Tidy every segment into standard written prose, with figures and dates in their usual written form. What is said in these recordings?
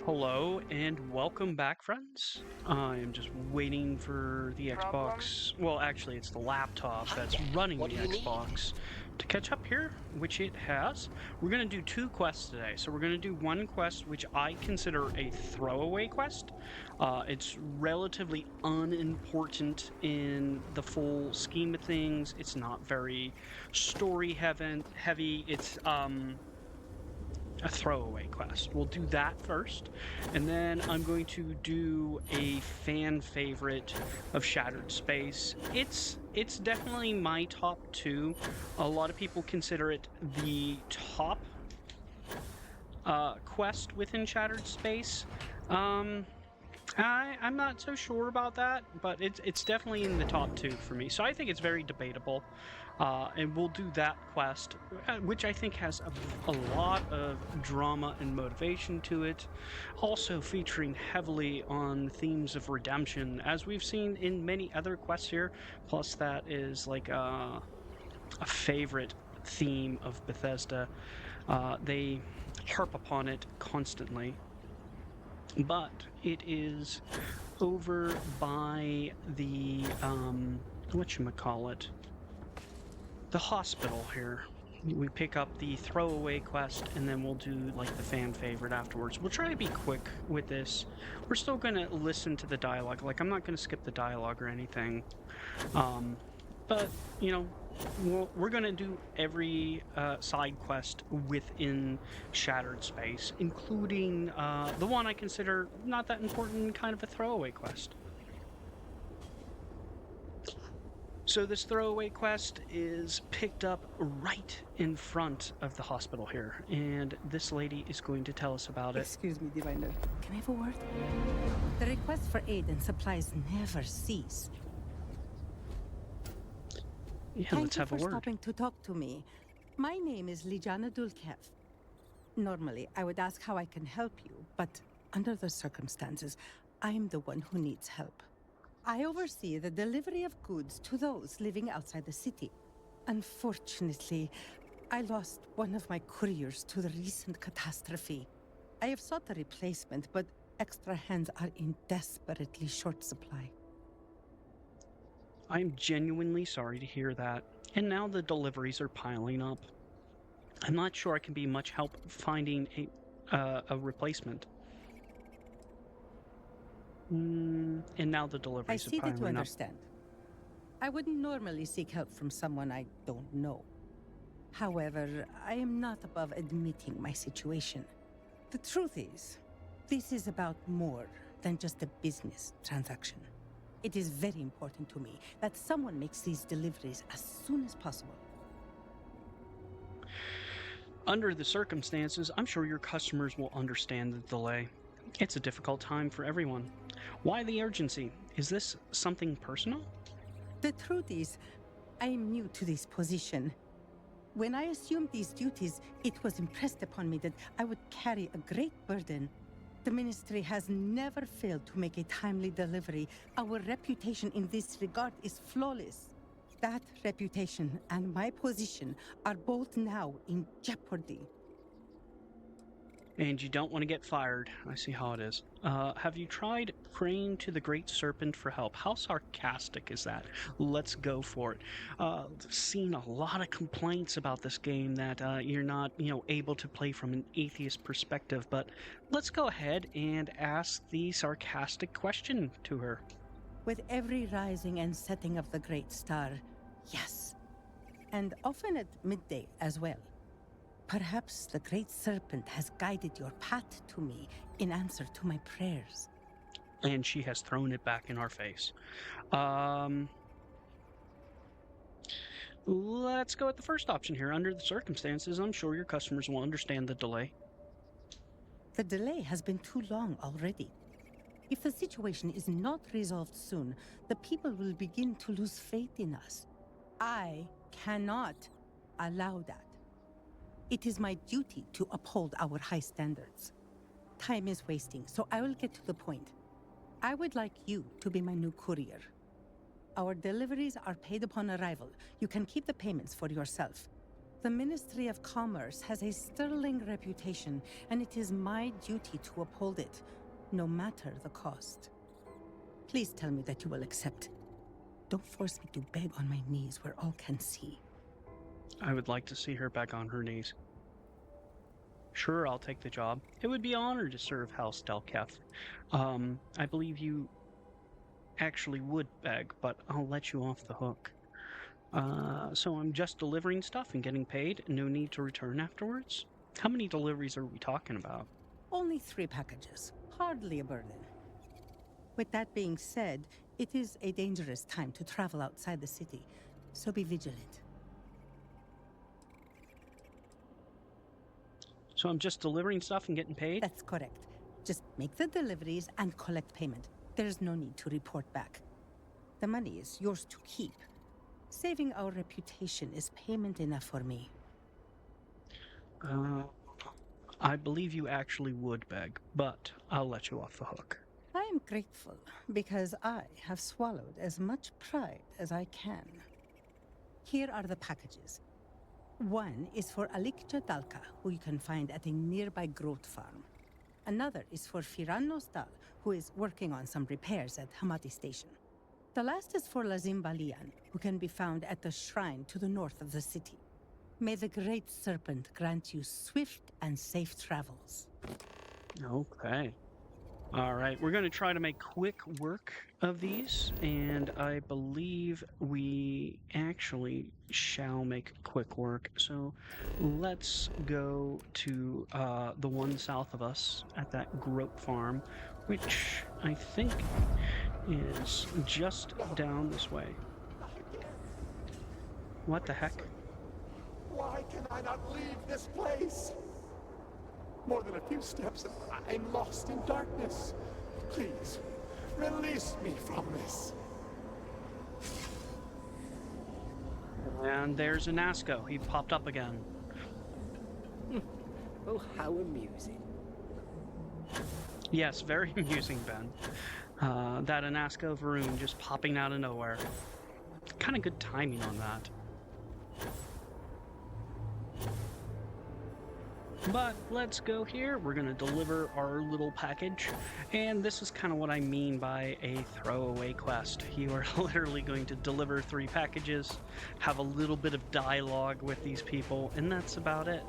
Hello and welcome back, friends. I am just waiting for the Problem? Xbox. Well, actually, it's the laptop Hi that's there. running What the do you need? Xbox to catch up here, which it has. We're going to do two quests today. So, we're going to do one quest, which I consider a throwaway quest. It's relatively unimportant in the full scheme of things. It's not very heavy. It's, a throwaway quest. We'll do that first, and then I'm going to do a fan favorite of Shattered Space. It's definitely my top two. A lot of people consider it the top quest within Shattered Space. Um, I'm not so sure about that, but it's definitely in the top two for me. So I think it's very debatable, and we'll do that quest, which I think has a lot of drama and motivation to it, also featuring heavily on themes of redemption, as we've seen in many other quests here. Plus, that is like a favorite theme of Bethesda. They harp upon it constantly, but it is over by the whatchamacallit, the hospital here. We pick up the throwaway quest and then we'll do like the fan favorite afterwards. We'll try to be quick with this. We're still gonna listen to the dialogue. Like, I'm not gonna skip the dialogue or anything. Um, but you know, we're gonna do every side quest within Shattered Space, including the one I consider not that important, kind of a throwaway quest. So this throwaway quest is picked up right in front of the hospital here, and this lady is going to tell us about it. Excuse me, Diviner. Can I have a word? The requests for aid and supplies never cease. Yeah, Thank let's you have a for word. stopping to talk to me. My name is Lijana Dulkev. Normally, I would ask how I can help you, but under the circumstances, I'm the one who needs help. I oversee the delivery of goods to those living outside the city. Unfortunately, I lost one of my couriers to the recent catastrophe. I have sought a replacement, but extra hands are in desperately short supply. I'm genuinely sorry to hear that. And now the deliveries are piling up. I'm not sure I can be much help finding a replacement. And now the I deliveries are see that you piling up. understand. I wouldn't normally seek help from someone I don't know. However, I am not above admitting my situation. The truth is, this is about more than just a business transaction. It is very important to me that someone makes these deliveries as soon as possible. Under the circumstances, I'm sure your customers will understand the delay. It's a difficult time for everyone. Why the urgency? Is this something personal? The truth is, I am new to this position. When I assumed these duties, it was impressed upon me that I would carry a great burden. The Ministry has never failed to make a timely delivery. Our reputation in this regard is flawless. That reputation and my position are both now in jeopardy. And you don't want to get fired. I see how it is. Have you tried praying to the Great Serpent for help? How sarcastic is that? Let's go for it. Seen a lot of complaints about this game that you're not, able to play from an atheist perspective. But let's go ahead and ask the sarcastic question to her. With every rising and setting of the great star, yes. And often at midday as well. Perhaps the great serpent has guided your path to me in answer to my prayers. And she has thrown it back in our face. Let's go with the first option here. Under the circumstances, I'm sure your customers will understand the delay. The delay has been too long already. If the situation is not resolved soon, the people will begin to lose faith in us. I cannot allow that. It is my duty to uphold our high standards. Time is wasting, so I will get to the point. I would like you to be my new courier. Our deliveries are paid upon arrival. You can keep the payments for yourself. The Ministry of Commerce has a sterling reputation, and it is my duty to uphold it, no matter the cost. Please tell me that you will accept. Don't force me to beg on my knees where all can see. I would like to see her back on her knees. Sure, I'll take the job. It would be an honor to serve House Delketh. I believe you actually would beg, but I'll let you off the hook. So I'm just delivering stuff and getting paid, no need to return afterwards? How many deliveries are we talking about? Only 3 packages. Hardly a burden. With that being said, it is a dangerous time to travel outside the city, so be vigilant. So I'm just delivering stuff and getting paid? That's correct. Just make the deliveries and collect payment. There's no need to report back. The money is yours to keep. Saving our reputation is payment enough for me. I believe you actually would beg, but I'll let you off the hook. I am grateful because I have swallowed as much pride as I can. Here are the packages. One is for Alikja Dalka, who you can find at a nearby growth farm. Another is for Firan Nostal, who is working on some repairs at Hamati Station. The last is for Lazim Balian, who can be found at the shrine to the north of the city. May the Great Serpent grant you swift and safe travels. Okay. All right, we're going to try to make quick work of these, and I believe we actually shall make quick work. So let's go to the one south of us at that groat farm, which I think is just down this way. What the heck? Why can I not leave this place? More than a few steps and I'm lost in darkness. Please, release me from this. And there's Anasco. He popped up again. Oh, how amusing. Yes, very amusing, Ben. That Anasco Varun just popping out of nowhere. Kind of good timing on that. But let's go here. We're going to deliver our little package. And this is kind of what I mean by a throwaway quest. You are literally going to deliver 3 packages, have a little bit of dialogue with these people, and that's about it.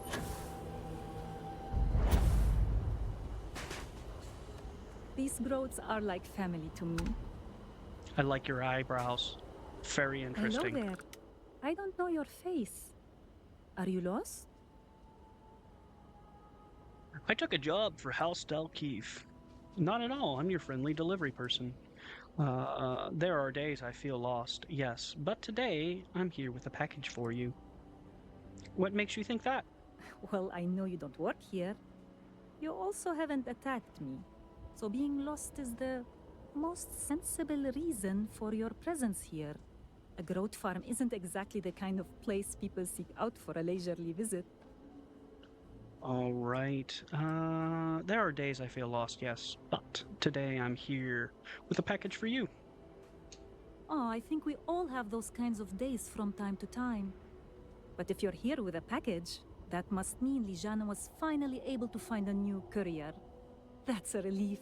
These growths are like family to me. I like your eyebrows. Very interesting. Hello there. I don't know your face. Are you lost? I took a job for House Delkeef. Not at all. I'm your friendly delivery person. There are days I feel lost, yes, but today I'm here with a package for you. What makes you think that? Well, I know you don't work here. You also haven't attacked me. So being lost is the most sensible reason for your presence here. A growth farm isn't exactly the kind of place people seek out for a leisurely visit. All right. There are days I feel lost, yes, but today I'm here with a package for you. Oh, I think we all have those kinds of days from time to time. But if you're here with a package, that must mean Lijana was finally able to find a new courier. That's a relief.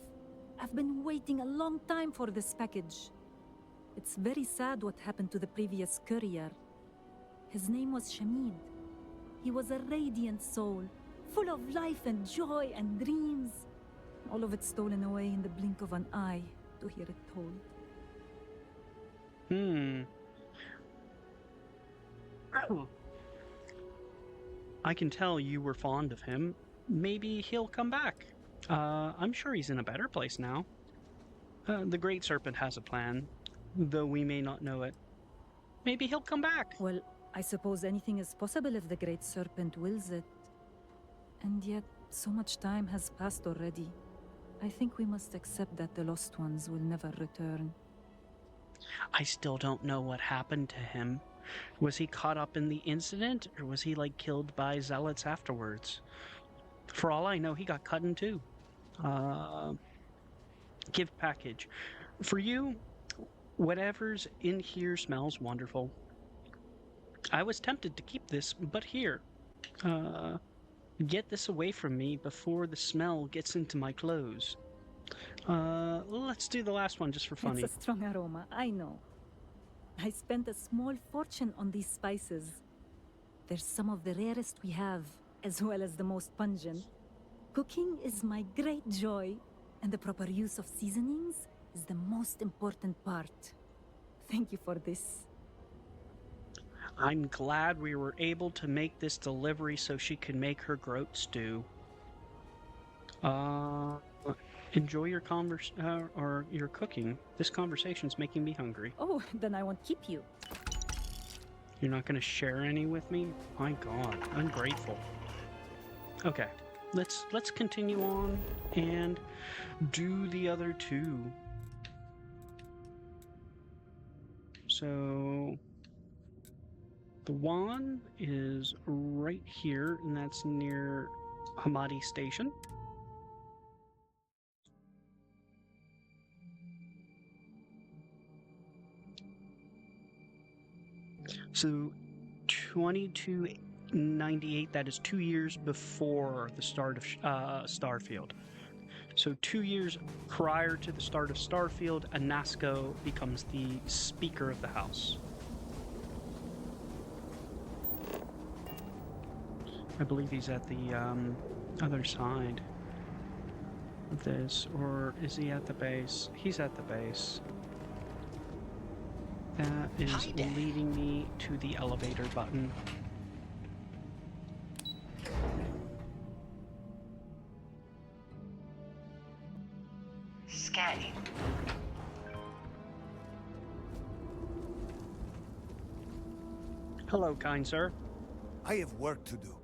I've been waiting a long time for this package. It's very sad what happened to the previous courier. His name was Shamid. He was a radiant soul, full of life and joy and dreams. All of it stolen away in the blink of an eye, to hear it told. I can tell you were fond of him. Maybe he'll come back. I'm sure he's in a better place now. The Great Serpent has a plan, though we may not know it. Maybe he'll come back. Well, I suppose anything is possible if the Great Serpent wills it. And yet, so much time has passed already. I think we must accept that the lost ones will never return. I still don't know what happened to him. Was he caught up in the incident, or was he, like, killed by zealots afterwards? For all I know, he got cut in two. Give package. For you, whatever's in here smells wonderful. I was tempted to keep this, but here, Get this away from me before the smell gets into my clothes. Let's do the last one just for funny. It's a strong aroma, I know. I spent a small fortune on these spices. They're some of the rarest we have, as well as the most pungent. Cooking is my great joy, and the proper use of seasonings is the most important part. Thank you for this. I'm glad we were able to make this delivery so she could make her groat stew. Enjoy your or your cooking. This conversation's making me hungry. Oh, then I won't keep you. You're not gonna share any with me? My God, ungrateful. Okay, let's continue on and do the other two. So the one is right here, and that's near Hamadi Station. So 2298, that is 2 years before the start of Starfield. So 2 years prior to the start of Starfield, Anasco becomes the Speaker of the House. I believe he's at the other side of this, or is he at the base? He's at the base. That is leading me to the elevator button. Scanning. Hello, kind sir. I have work to do.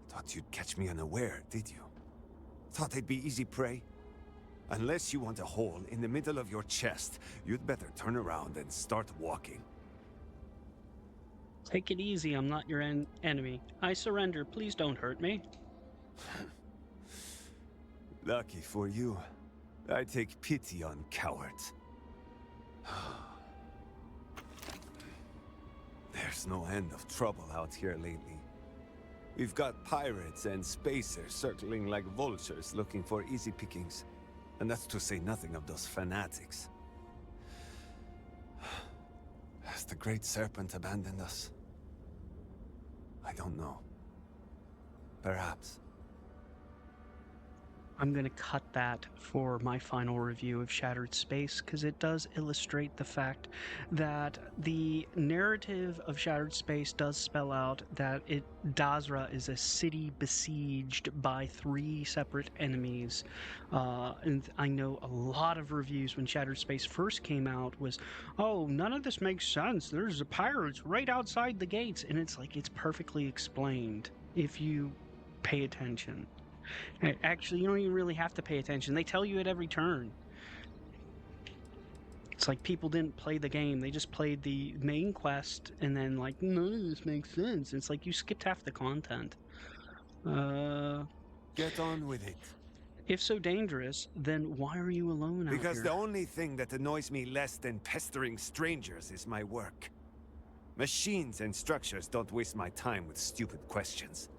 Thought you'd catch me unaware, did you? Thought I'd be easy prey? Unless you want a hole in the middle of your chest, you'd better turn around and start walking. Take it easy, I'm not your enemy. I surrender, please don't hurt me. Lucky for you, I take pity on cowards. There's no end of trouble out here lately. We've got pirates and spacers circling like vultures looking for easy pickings. And that's to say nothing of those fanatics. Has the Great Serpent abandoned us? I don't know. Perhaps. I'm going to cut that for my final review of Shattered Space because it does illustrate the fact that the narrative of Shattered Space does spell out that Dazra is a city besieged by 3 separate enemies. And I know a lot of reviews when Shattered Space first came out was, oh, none of this makes sense. There's pirates right outside the gates. And it's like, it's perfectly explained if you pay attention. Actually, you don't even really have to pay attention. They tell you at every turn. It's like people didn't play the game. They just played the main quest and then like, none of this makes sense. It's like you skipped half the content. Get on with it. If so dangerous, then why are you alone out here? Because the only thing that annoys me less than pestering strangers is my work. Machines and structures don't waste my time with stupid questions.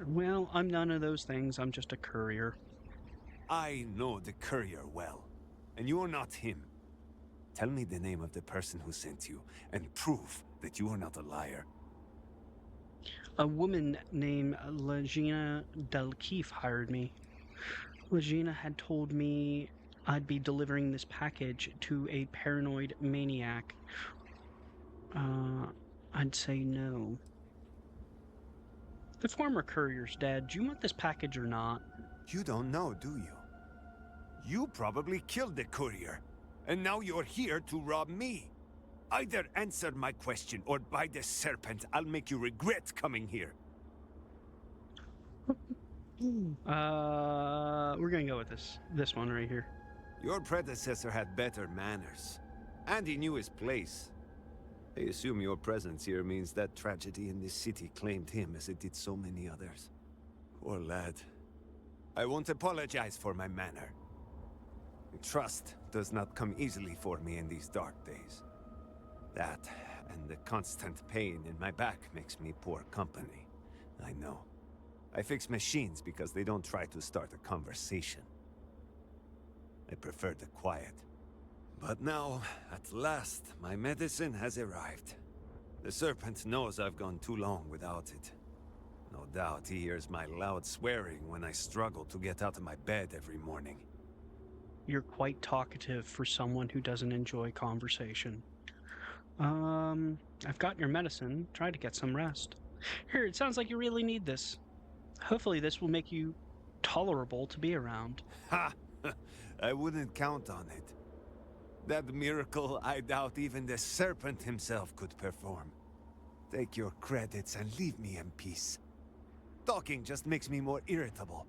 Well, I'm none of those things. I'm just a courier. I know the courier well, and you are not him. Tell me the name of the person who sent you, and prove that you are not a liar. A woman named Legina Delkeef hired me. Legina had told me I'd be delivering this package to a paranoid maniac. I'd say no. The former courier's dead. Do you want this package or not? You don't know, do you? You probably killed the courier, and now you're here to rob me. Either answer my question, or by the serpent, I'll make you regret coming here. We're gonna go with this one right here. Your predecessor had better manners, and he knew his place. I assume your presence here means that tragedy in this city claimed him as it did so many others. Poor lad. I won't apologize for my manner. Trust does not come easily for me in these dark days. That, and the constant pain in my back makes me poor company. I know. I fix machines because they don't try to start a conversation. I prefer the quiet. But now, at last, my medicine has arrived. The serpent knows I've gone too long without it. No doubt he hears my loud swearing when I struggle to get out of my bed every morning. You're quite talkative for someone who doesn't enjoy conversation. I've got your medicine. Try to get some rest. Here, it sounds like you really need this. Hopefully this will make you tolerable to be around. Ha! I wouldn't count on it. That miracle I doubt even the serpent himself could perform. Take your credits and leave me in peace. Talking just makes me more irritable.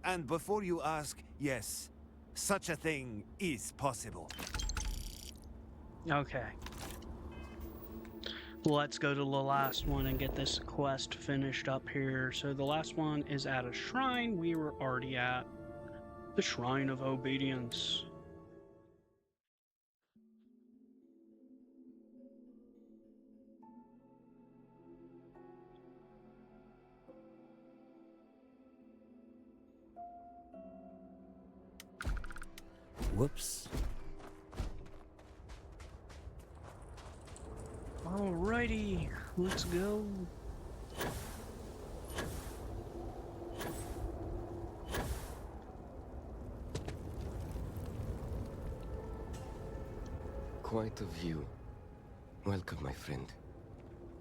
And before you ask, yes, such a thing is possible. Okay. Let's go to the last one and get this quest finished up here. So the last one is at a shrine we were already at. The Shrine of Obedience. Whoops. Alrighty, let's go. Quite a view. Welcome, my friend.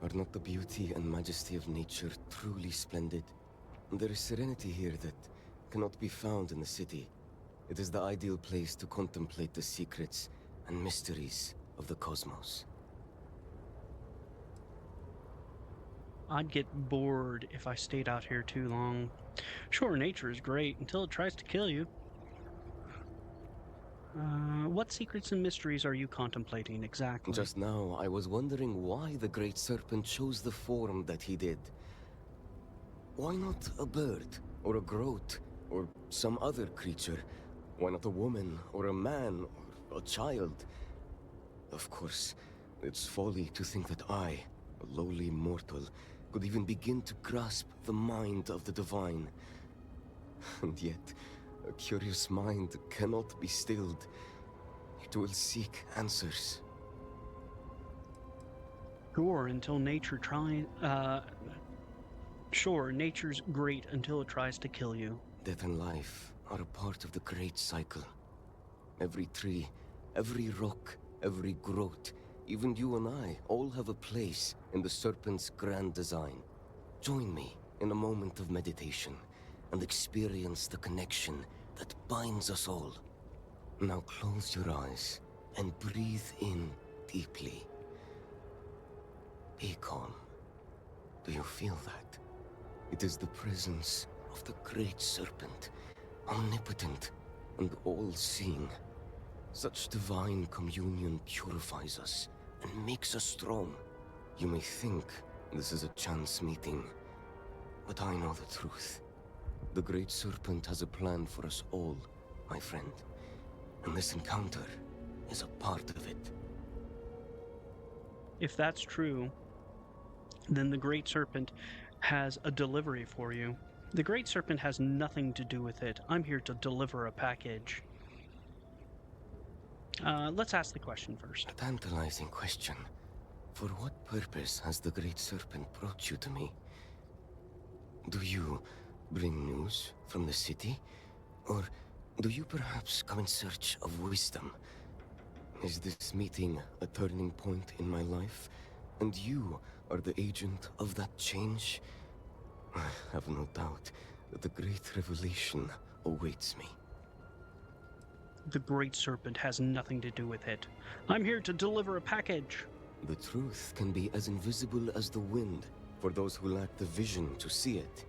Are not the beauty and majesty of nature truly splendid? There is serenity here that cannot be found in the city. It is the ideal place to contemplate the secrets and mysteries of the cosmos. I'd get bored if I stayed out here too long. Sure, nature is great until it tries to kill you. What secrets and mysteries are you contemplating exactly? Just now, I was wondering why the Great Serpent chose the form that he did. Why not a bird, or a groat, or some other creature? Why not a woman, or a man, or a child? Of course, it's folly to think that I, a lowly mortal, could even begin to grasp the mind of the divine. And yet, a curious mind cannot be stilled. It will seek answers. Sure, until nature Sure, nature's great until it tries to kill you. Death and life are a part of the great cycle. Every tree, every rock, every growth, even you and I all have a place in the Serpent's grand design. Join me in a moment of meditation and experience the connection that binds us all. Now close your eyes and breathe in deeply. Be calm. Do you feel that? It is the presence of the Great Serpent, omnipotent and all-seeing. Such divine communion purifies us and makes us strong. You may think this is a chance meeting, but I know the truth. The Great Serpent has a plan for us all, my friend, and this encounter is a part of it. If that's true, then the Great Serpent has a delivery for you. The Great Serpent has nothing to do with it. I'm here to deliver a package. Let's ask the question first. A tantalizing question. For what purpose has the Great Serpent brought you to me? Do you bring news from the city? Or do you perhaps come in search of wisdom? Is this meeting a turning point in my life? And you are the agent of that change? I have no doubt that the great revelation awaits me. The Great Serpent has nothing to do with it. I'm here to deliver a package. The truth can be as invisible as the wind for those who lack the vision to see it.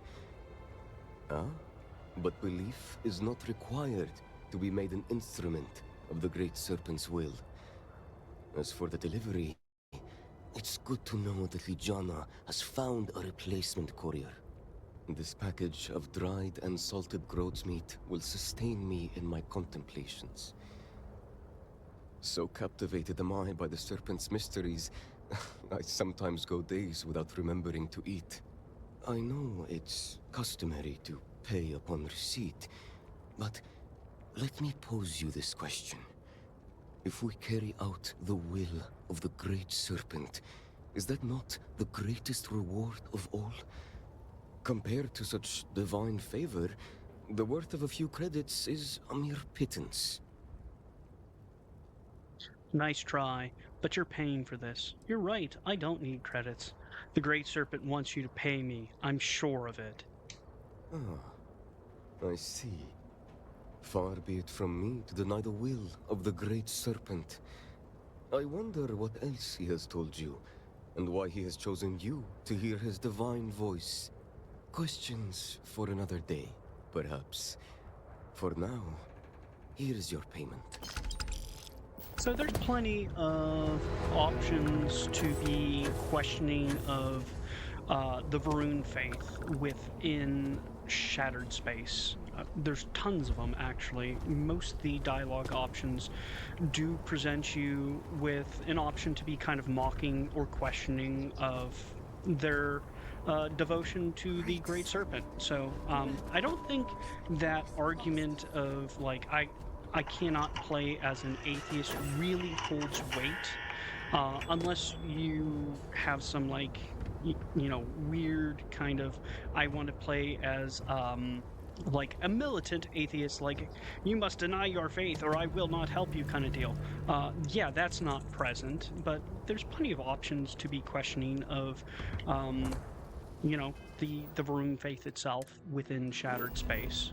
But belief is not required to be made an instrument of the Great Serpent's will. As for the delivery, it's good to know that Ligiana has found a replacement courier. This package of dried and salted groat's meat will sustain me in my contemplations. So captivated am I by the Serpent's mysteries I sometimes go days without remembering to eat. I know it's customary to pay upon receipt, but let me pose you this question. If we carry out the will of the Great Serpent, is that not the greatest reward of all? Compared to such divine favor, the worth of a few credits is a mere pittance. Nice try, but you're paying for this. You're right, I don't need credits. The Great Serpent wants you to pay me, I'm sure of it. Ah, I see. Far be it from me to deny the will of the Great Serpent. I wonder what else he has told you, and why he has chosen you to hear his divine voice. Questions for another day, perhaps. For now, here's your payment. So there's plenty of options to be questioning of the Varun faith within Shattered Space. There's tons of them, actually. Most of the dialogue options do present you with an option to be kind of mocking or questioning of their devotion to the Great Serpent. So I don't think that argument of, like, I cannot play as an atheist really holds weight, unless you have some, like, you know, weird kind of, I want to play as like a militant atheist, like, you must deny your faith or I will not help you kind of deal. Yeah, that's not present, but there's plenty of options to be questioning of you know, the Varun faith itself within Shattered Space.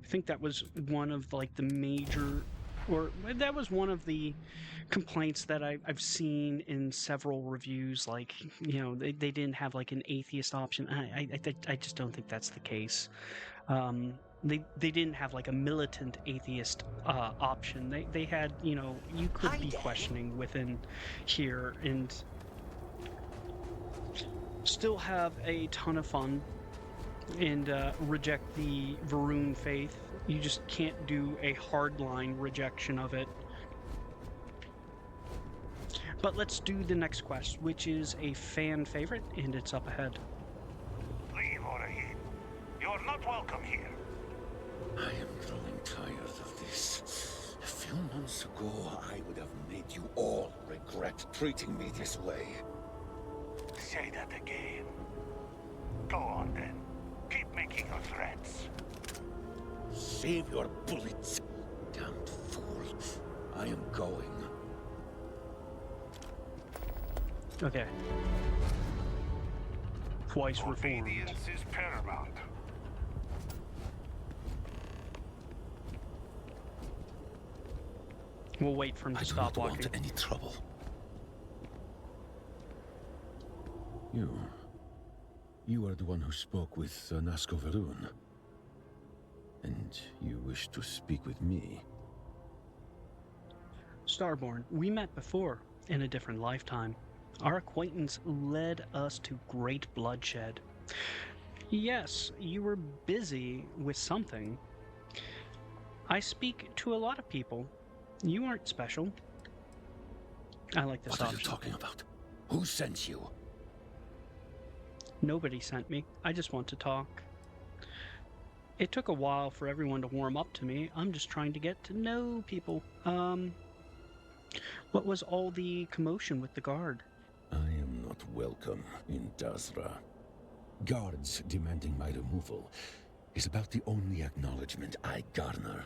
I think that was one of, like, the major, or that was one of the complaints that I've seen in several reviews. Like, you know, they didn't have, like, an atheist option. I just don't think that's the case. They didn't have, like, a militant atheist option. They had, you know, you could be questioning within here and still have a ton of fun and reject the Varun faith. You just can't do a hardline rejection of it. But let's do the next quest, which is a fan favorite, and it's up ahead. Leave, Orahid. You're not welcome here. I am growing tired of this. A few months ago, I would have made you all regret treating me this way. Say that again. Go on, then. Keep making your threats. Save your bullets, damned fool. I am going. Okay. Twice reformed. Obedience is paramount. We'll wait for him to stop walking. I do not want any trouble. You are the one who spoke with Nazca Varun. And you wish to speak with me. Starborn, we met before, in a different lifetime. Our acquaintance led us to great bloodshed. Yes, you were busy with something. I speak to a lot of people. You aren't special. I like this option. What are you talking about? Who sent you? Nobody sent me. I just want to talk. It took a while for everyone to warm up to me. I'm just trying to get to know people. What was all the commotion with the guard? I am not welcome in Dazra. Guards demanding my removal is about the only acknowledgement I garner.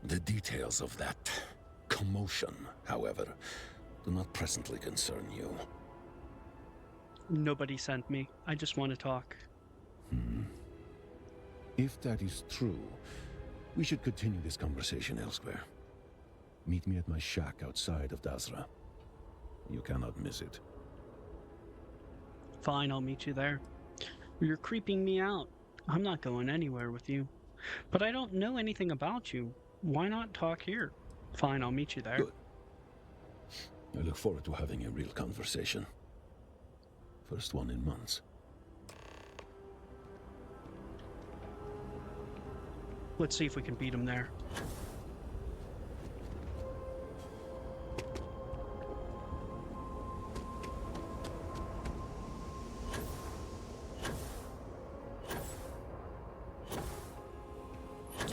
The details of that commotion, however, do not presently concern you. Nobody sent me. I just want to talk. If that is true, we should continue this conversation elsewhere. Meet me at my shack outside of Dazra. You cannot miss it. Fine, I'll meet you there. You're creeping me out. I'm not going anywhere with you. But I don't know anything about you. Why not talk here? Fine, I'll meet you there. Good. I look forward to having a real conversation. First one in months. Let's see if we can beat him there.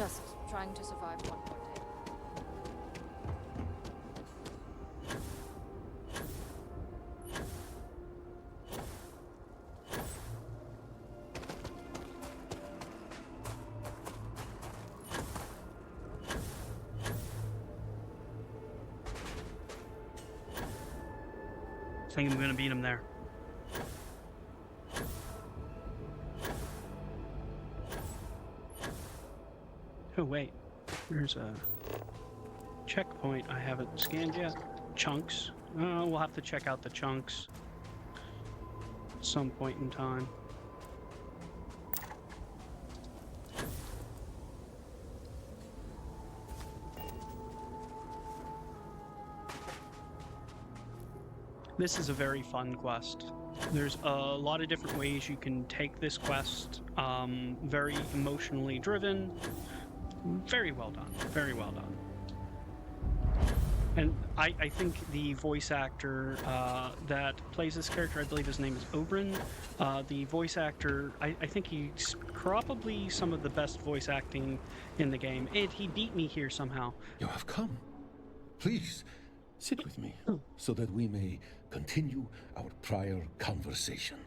Just trying to survive one more day. I think I'm gonna beat him there. Oh wait, there's a checkpoint I haven't scanned yet. Chunks. We'll have to check out the chunks at some point in time. This is a very fun quest. There's a lot of different ways you can take this quest. Very emotionally driven. Very well done. Very well done. And I think the voice actor that plays this character, I believe his name is Oberyn. The voice actor, I think he's probably some of the best voice acting in the game. And he beat me here somehow. You have come. Please, sit with me, so that we may continue our prior conversation.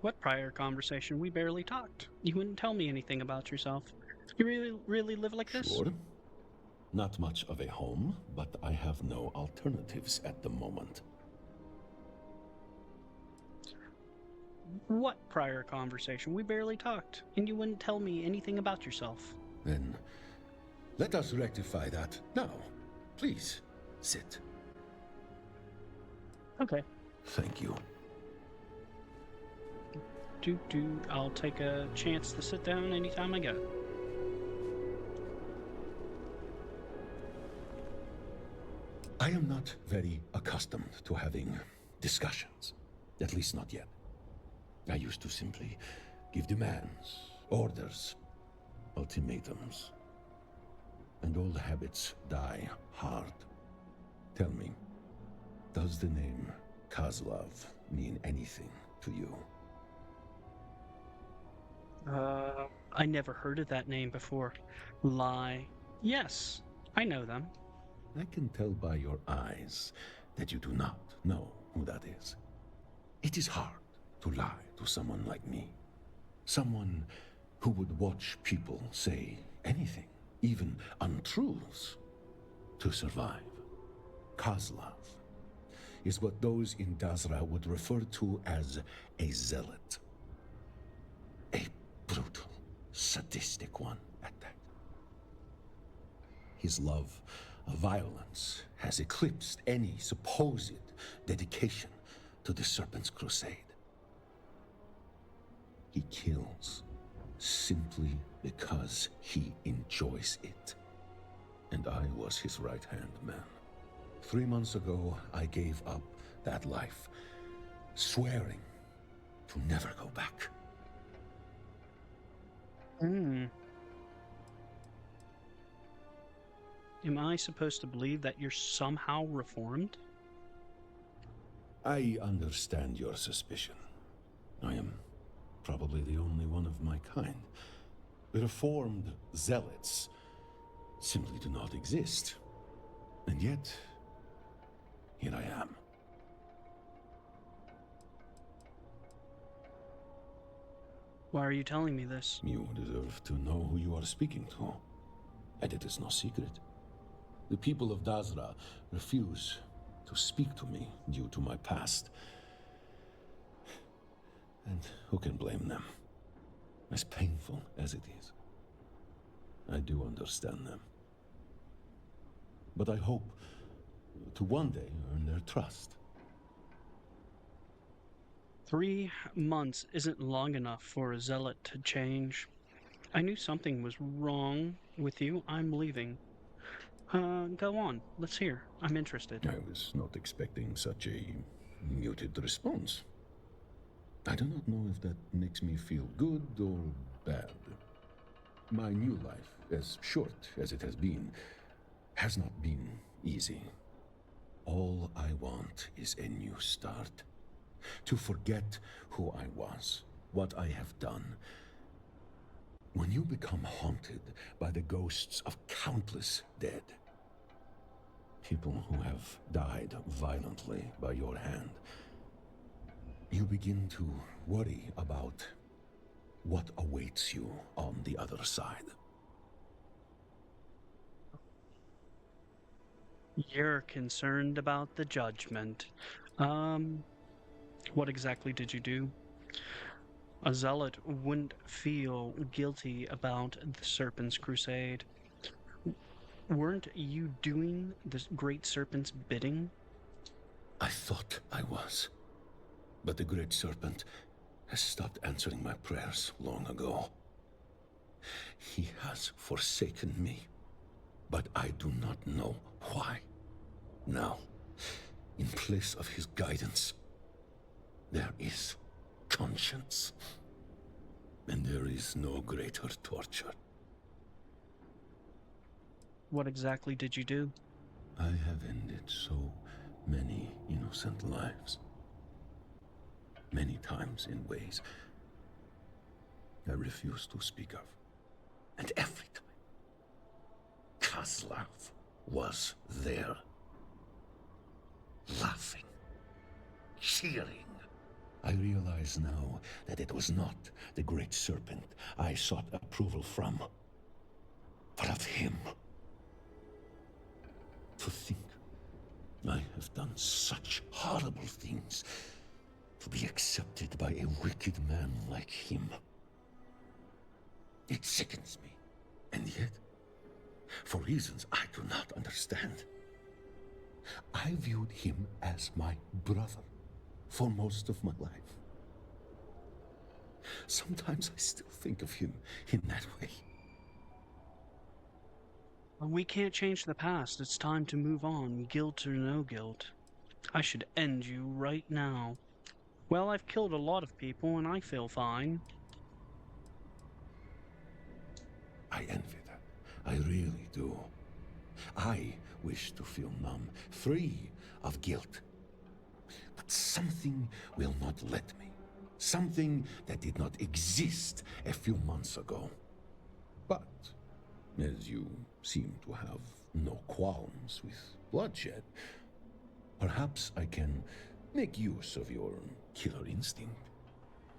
What prior conversation? We barely talked. You wouldn't tell me anything about yourself. You really live like this? Sure. Not much of a home, but I have no alternatives at the moment. What prior conversation? We barely talked, and you wouldn't tell me anything about yourself. Then, let us rectify that now. Please, sit. Okay. Thank you. I'll take a chance to sit down anytime I get it. I am not very accustomed to having discussions. At least not yet. I used to simply give demands, orders, ultimatums. And old habits die hard. Tell me, does the name Kozlov mean anything to you? I never heard of that name before. Lie. Yes, I know them. I can tell by your eyes that you do not know who that is. It is hard to lie to someone like me. Someone who would watch people say anything, even untruths, to survive. Kozlov is what those in Dazra would refer to as a zealot. A brutal, sadistic one at that. His love of violence has eclipsed any supposed dedication to the Serpent's crusade. He kills simply because he enjoys it. And I was his right-hand man. 3 months ago, I gave up that life, swearing to never go back. Am I supposed to believe that you're somehow reformed? I understand your suspicion. I am probably the only one of my kind. The reformed zealots simply do not exist. And yet, here I am. Why are you telling me this? You deserve to know who you are speaking to. And it is no secret. The people of Dazra refuse to speak to me due to my past. And who can blame them? As painful as it is. I do understand them. But I hope to one day earn their trust. 3 months isn't long enough for a zealot to change. I knew something was wrong with you. I'm leaving. Go on. Let's hear. I'm interested. I was not expecting such a muted response. I do not know if that makes me feel good or bad. My new life, as short as it has not been easy. All I want is a new start. To forget who I was, what I have done, When you become haunted by the ghosts of countless dead, people who have died violently by your hand, you begin to worry about what awaits you on the other side. You're concerned about the judgment. What exactly did you do? A zealot wouldn't feel guilty about the Serpent's Crusade. Weren't you doing the Great Serpent's bidding? I thought I was. But the Great Serpent has stopped answering my prayers long ago. He has forsaken me, but I do not know why. Now, in place of his guidance, there is conscience. And there is no greater torture. What exactly did you do? I have ended so many innocent lives. Many times in ways I refuse to speak of. And every time, Kozlov was there. Laughing. Cheering. I realize now that it was not the Great Serpent I sought approval from, but of him. To think I have done such horrible things to be accepted by a wicked man like him. It sickens me, and yet, for reasons I do not understand, I viewed him as my brother for most of my life. Sometimes I still think of him in that way. We can't change the past. It's time to move on, guilt or no guilt. I should end you right now. Well, I've killed a lot of people and I feel fine. I envy that. I really do. I wish to feel numb, free of guilt. But something will not let me. Something that did not exist a few months ago. But, as you seem to have no qualms with bloodshed, perhaps I can make use of your killer instinct.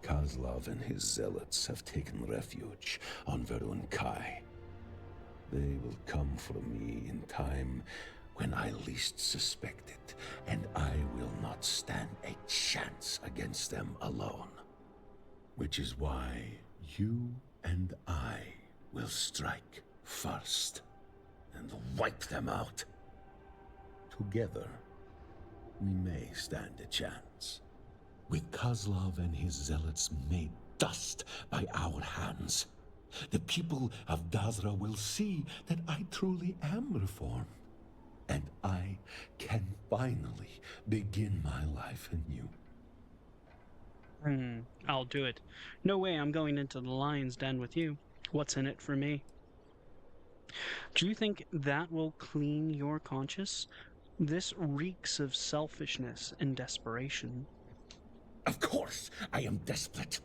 Kozlov and his zealots have taken refuge on Verun Kai. They will come for me in time when I least suspect it, and I will not stand a chance against them alone. Which is why you and I will strike first and wipe them out. Together, we may stand a chance. With Kozlov and his zealots made dust by our hands, the people of Dazra will see that I truly am reformed. And I can finally begin my life anew. I'll do it. No way I'm going into the lion's den with you. What's in it for me? Do you think that will clean your conscience? This reeks of selfishness and desperation. Of course I am desperate.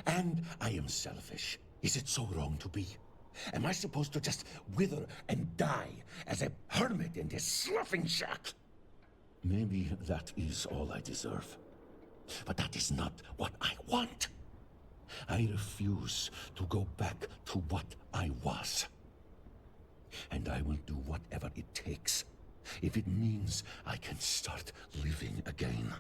And I am selfish. Is it so wrong to be? Am I supposed to just wither and die as a hermit in this sloughing shack? Maybe that is all I deserve. But that is not what I want. I refuse to go back to what I was. And I will do whatever it takes, if it means I can start living again.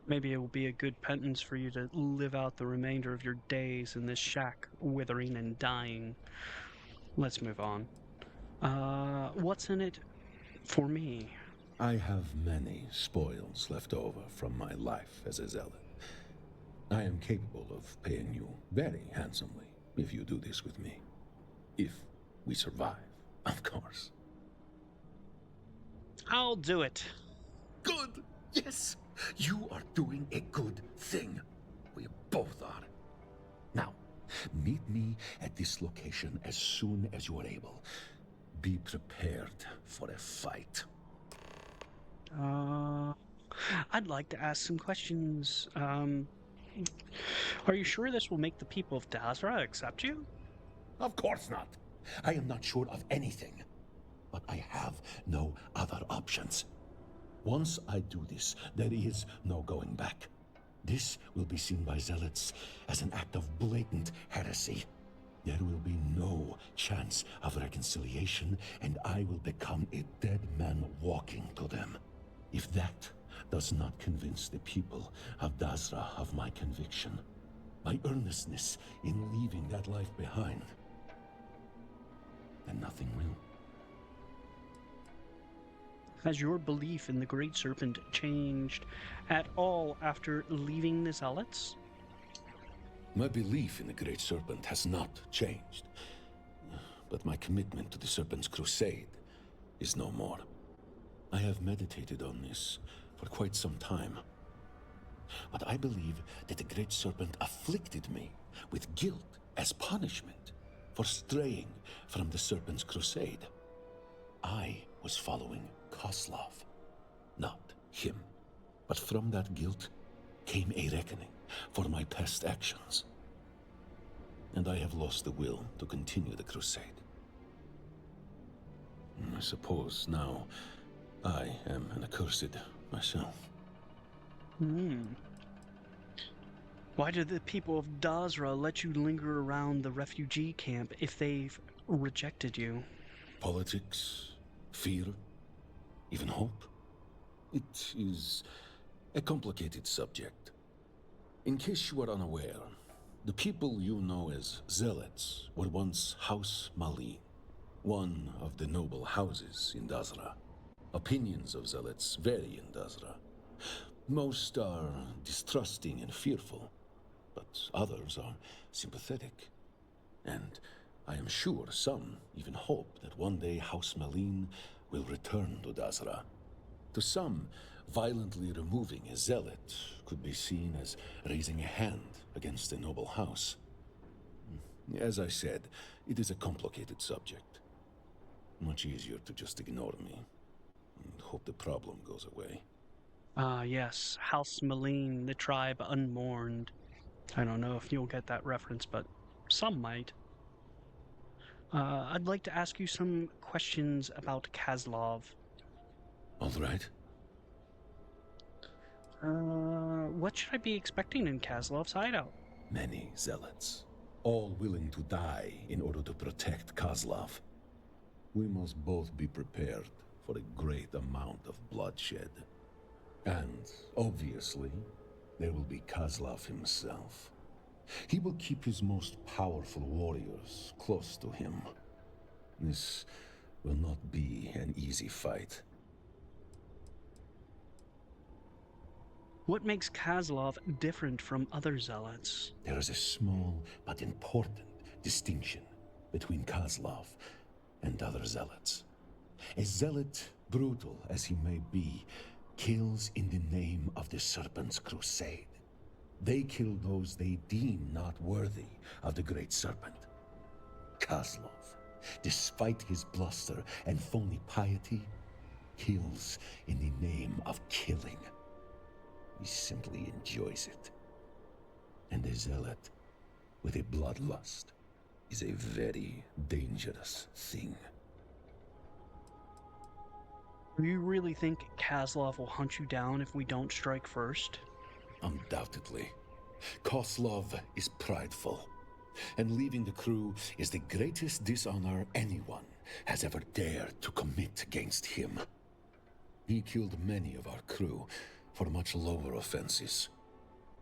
Maybe it will be a good penance for you to live out the remainder of your days in this shack, withering and dying. Let's move on. What's in it for me? I have many spoils left over from my life as a zealot. I am capable of paying you very handsomely if you do this with me. If we survive, of course. I'll do it. Good! Yes! You are doing a good thing. We both are. Now, meet me at this location as soon as you are able. Be prepared for a fight. I'd like to ask some questions. Are you sure this will make the people of Dazra accept you? Of course not. I am not sure of anything. But I have no other options. Once I do this, there is no going back. This will be seen by zealots as an act of blatant heresy. There will be no chance of reconciliation, and I will become a dead man walking to them. If that does not convince the people of Dazra of my conviction, my earnestness in leaving that life behind, then nothing will. Has your belief in the Great Serpent changed at all after leaving the Zealots? My belief in the Great Serpent has not changed, but my commitment to the Serpent's crusade is no more. I have meditated on this for quite some time, but I believe that the Great Serpent afflicted me with guilt as punishment for straying from the Serpent's crusade. I was following Koslov, not him. But from that guilt came a reckoning for my past actions. And I have lost the will to continue the crusade. I suppose now I am an accursed myself. Why did the people of Dazra let you linger around the refugee camp if they've rejected you? Politics, fear, even hope. It is a complicated subject. In case you are unaware, the people you know as zealots were once House Malin, one of the noble houses in Dazra. Opinions of zealots vary in Dazra. Most are distrusting and fearful, but others are sympathetic. And I am sure some even hope that one day House Malin will return to Dazra. To some, violently removing a zealot could be seen as raising a hand against a noble house. As I said, it is a complicated subject. Much easier to just ignore me and hope the problem goes away. Yes, House Malin, the tribe unmourned. I don't know if you'll get that reference, but some might. I'd like to ask you some questions about Kozlov. All right. What should I be expecting in Kozlov's hideout? Many zealots, all willing to die in order to protect Kozlov. We must both be prepared for a great amount of bloodshed. And, obviously, there will be Kozlov himself. He will keep his most powerful warriors close to him. This will not be an easy fight. What makes Kozlov different from other zealots? There is a small but important distinction between Kozlov and other zealots. A zealot, brutal as he may be, kills in the name of the Serpent's crusade. They kill those they deem not worthy of the Great Serpent. Kozlov, despite his bluster and phony piety, kills in the name of killing. He simply enjoys it. And a zealot with a bloodlust is a very dangerous thing. Do you really think Kozlov will hunt you down if we don't strike first? Undoubtedly. Kozlov is prideful, and leaving the crew is the greatest dishonor anyone has ever dared to commit against him. He killed many of our crew for much lower offenses.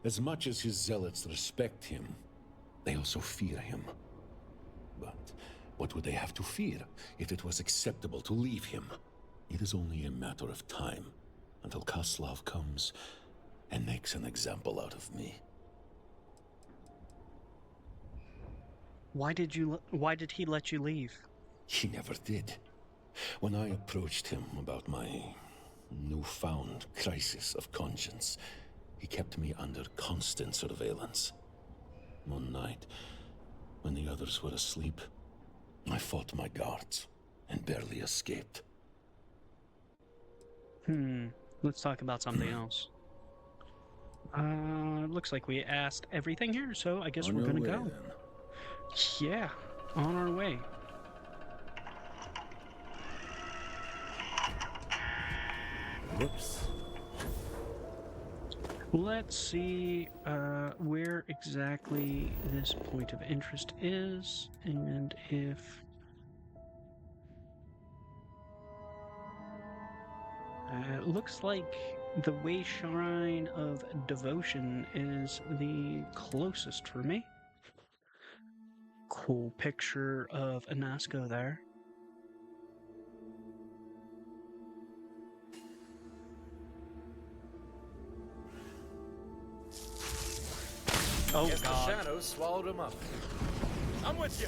As much as his zealots respect him, they also fear him. But what would they have to fear if it was acceptable to leave him? It is only a matter of time until Kozlov comes and makes an example out of me. Why did he let you leave? He never did. When I approached him about my newfound crisis of conscience, he kept me under constant surveillance. One night, when the others were asleep, I fought my guards and barely escaped. Let's talk about something else. Looks like we asked everything here, so I guess we're gonna go. Then. Yeah. on our way. Whoops. Let's see where exactly this point of interest is, and if it looks like the Way Shrine of Devotion is the closest for me. Cool picture of Anasco there. Oh Guess God. the shadows swallowed him up. I'm with you.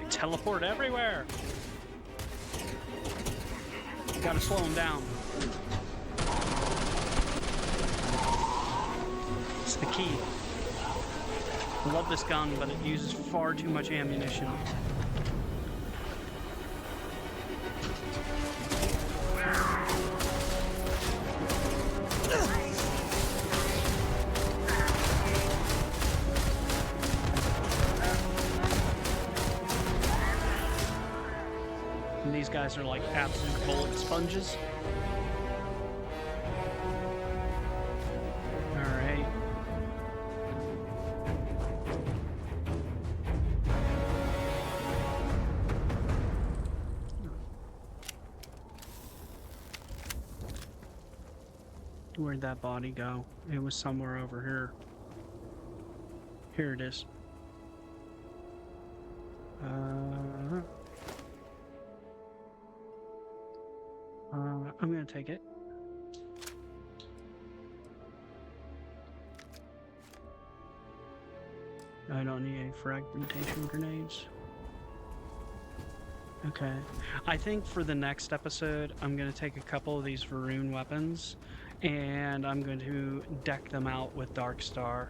Teleport everywhere. Gotta slow him down. It's the key. I love this gun, but it uses far too much ammunition. And these guys are like absolute bullet sponges. Alright. Where'd that body go? It was somewhere over here. Here it is. I'm gonna take it. I don't need any fragmentation grenades. Okay. I think for the next episode, I'm going to take a couple of these Varun weapons, and I'm going to deck them out with Darkstar,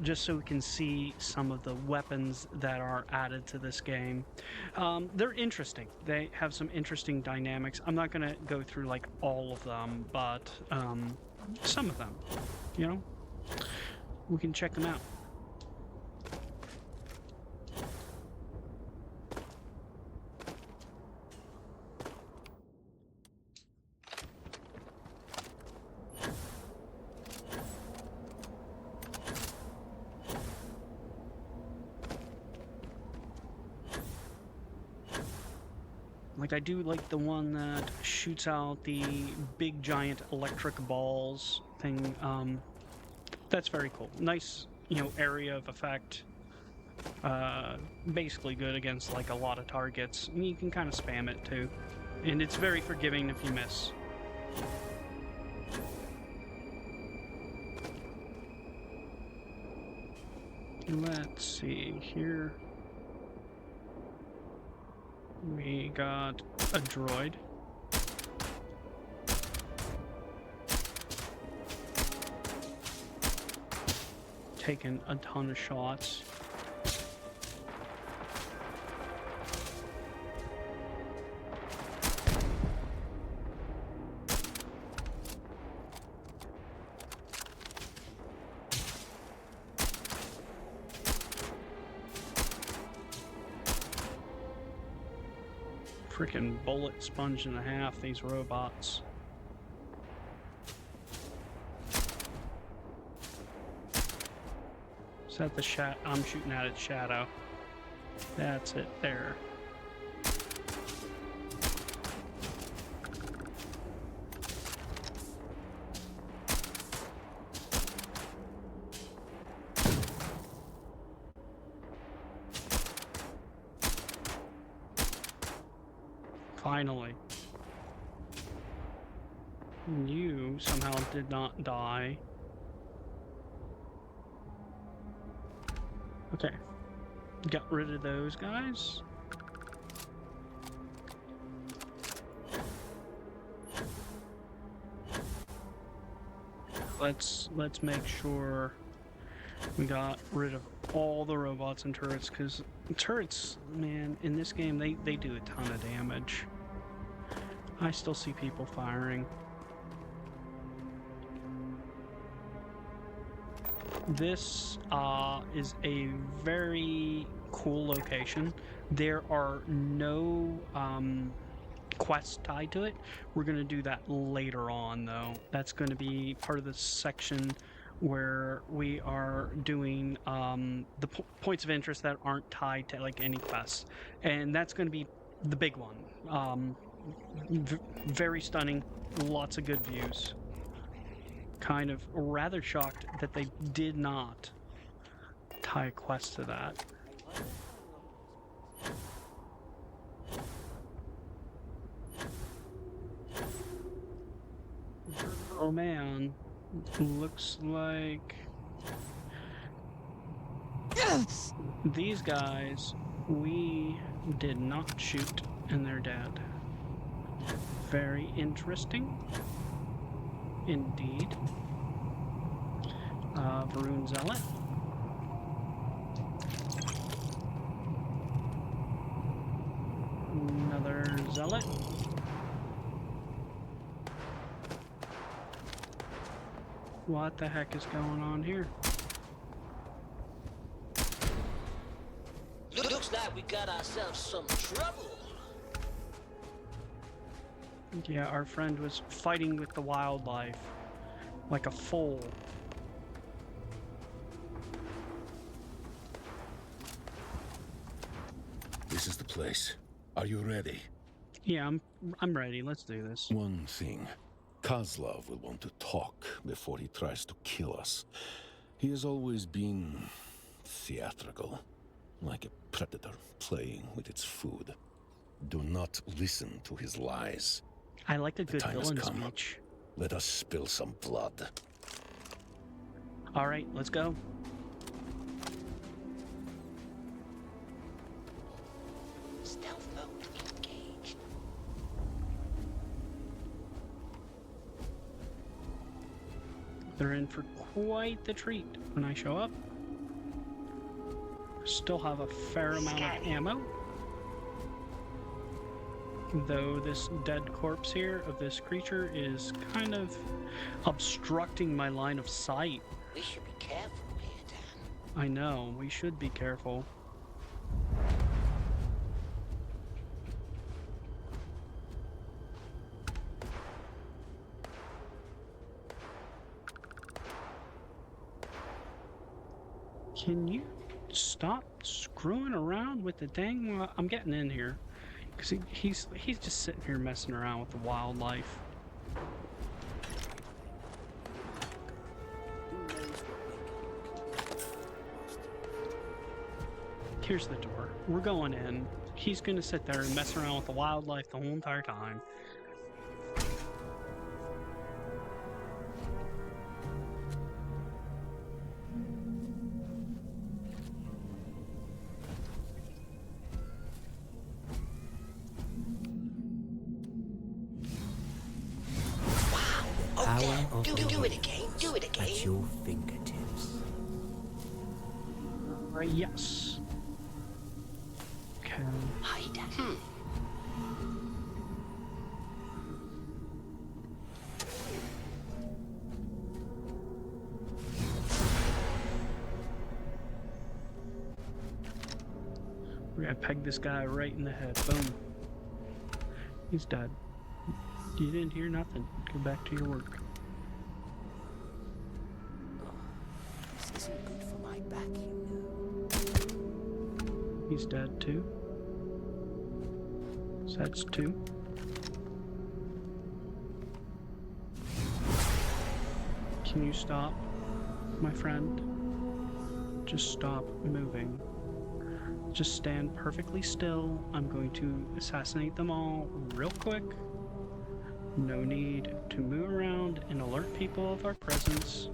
just so we can see some of the weapons that are added to this game. They're interesting. They have some interesting dynamics. I'm not going to go through like all of them, but some of them, you know, we can check them out. Like, I do like the one that shoots out the big giant electric balls thing. That's very cool. Nice, you know, area of effect. Basically good against like a lot of targets. And you can kind of spam it too. And it's very forgiving if you miss. Let's see here. We got a droid. Taking a ton of shots. Freaking bullet sponge and a half, these robots. Is that the shot? I'm shooting at its shadow. That's it there. Finally. You somehow did not die. Okay. Got rid of those guys. Let's make sure we got rid of all the robots and turrets, because turrets, man, in this game they do a ton of damage. I still see people firing. This is a very cool location. There are no quests tied to it. We're going to do that later on, though. That's going to be part of the section where we are doing the points of interest that aren't tied to like any quests, and that's going to be the big one. Very stunning, lots of good views. Kind of rather shocked that they did not tie a quest to that. Oh man, looks like these guys we did not shoot and they're dead. Very interesting indeed. Varun Zealot. Another Zealot. What the heck is going on here? Looks like we got ourselves some trouble. Yeah, our friend was fighting with the wildlife like a fool. This is the place. Are you ready? Yeah, I'm ready. Let's do this. One thing. Kozlov will want to talk before he tries to kill us. He has always been theatrical, like a predator playing with its food. Do not listen to his lies. I like a The good time has villain come. speech. Let us spill some blood. All right, let's go. Stealth mode engaged. They're in for quite the treat when I show up. Still have a fair amount of ammo. Though this dead corpse here of this creature is kind of obstructing my line of sight. We should be careful here, Dan. I know, we should be careful. Can you stop screwing around with the dang? Well, I'm getting in here. Because he's just sitting here messing around with the wildlife. Here's the door. We're going in. He's going to sit there and mess around with the wildlife the whole entire time. Do it again. Do it again. At your fingertips. Yes. Okay. Hi, Dan. We're gonna peg this guy right in the head. Boom. He's dead. You didn't hear nothing. Go back to your work. This isn't good for my back, you know. He's dead too. So that's two. Can you stop, my friend? Just stop moving. Just stand perfectly still. I'm going to assassinate them all real quick. No need to move around and alert people of our presence.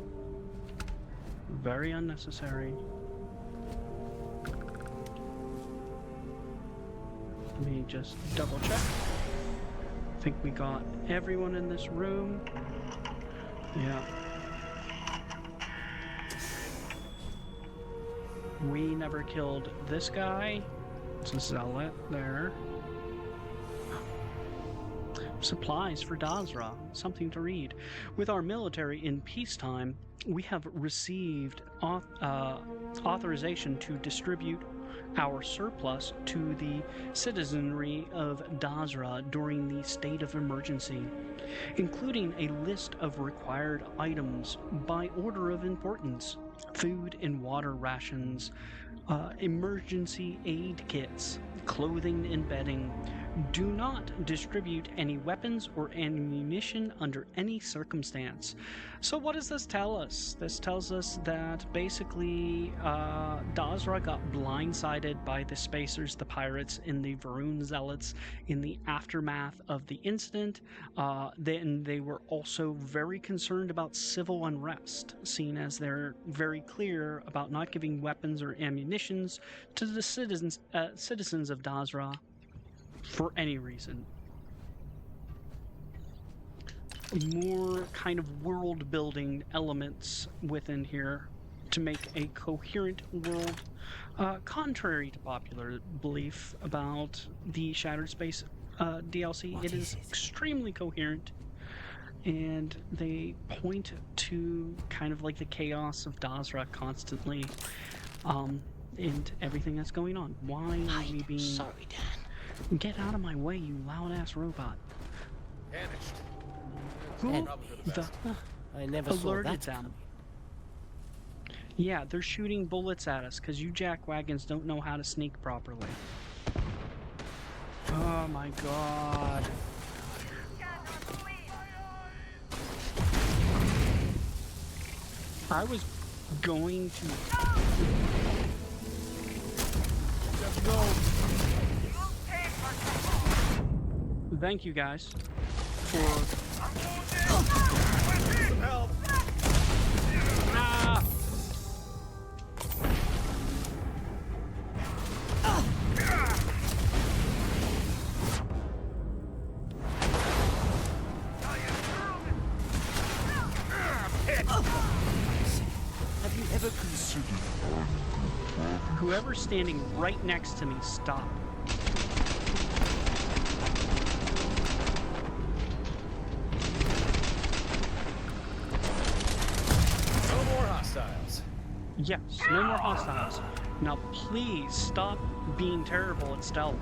Very unnecessary. Let me just double check. I think we got everyone in this room. Yeah. We never killed this guy. It's a zealot there. Supplies for Dazra. Something to read. With our military in peacetime, we have received authorization to distribute our surplus to the citizenry of Dazra during the state of emergency, including a list of required items by order of importance: food and water rations, emergency aid kits, clothing and bedding. Do not distribute any weapons or ammunition under any circumstance. So what does this tell us? This tells us that basically Dazra got blindsided by the Spacers, the pirates, and the Varun zealots in the aftermath of the incident. Then they were also very concerned about civil unrest, seen as they're very clear about not giving weapons or ammunitions to the citizens of Dazra for any reason. More kind of world-building elements within here to make a coherent world, contrary to popular belief about the Shattered Space DLC. It is extremely coherent, and they point to kind of like the chaos of Dazra constantly, and everything that's going on. Why are we being... Sorry, Dan. Get out of my way, you loud-ass robot. Vanished. Who the I never alerted saw that them? Yeah, they're shooting bullets at us because you jackwagons don't know how to sneak properly. Oh my god. I was going to... Let's go. Thank you guys for... Help! Ah! Have you ever considered... Whoever's standing right next to me, stop. No more hostiles. Yes, no more hostiles. Now please stop being terrible at stealth.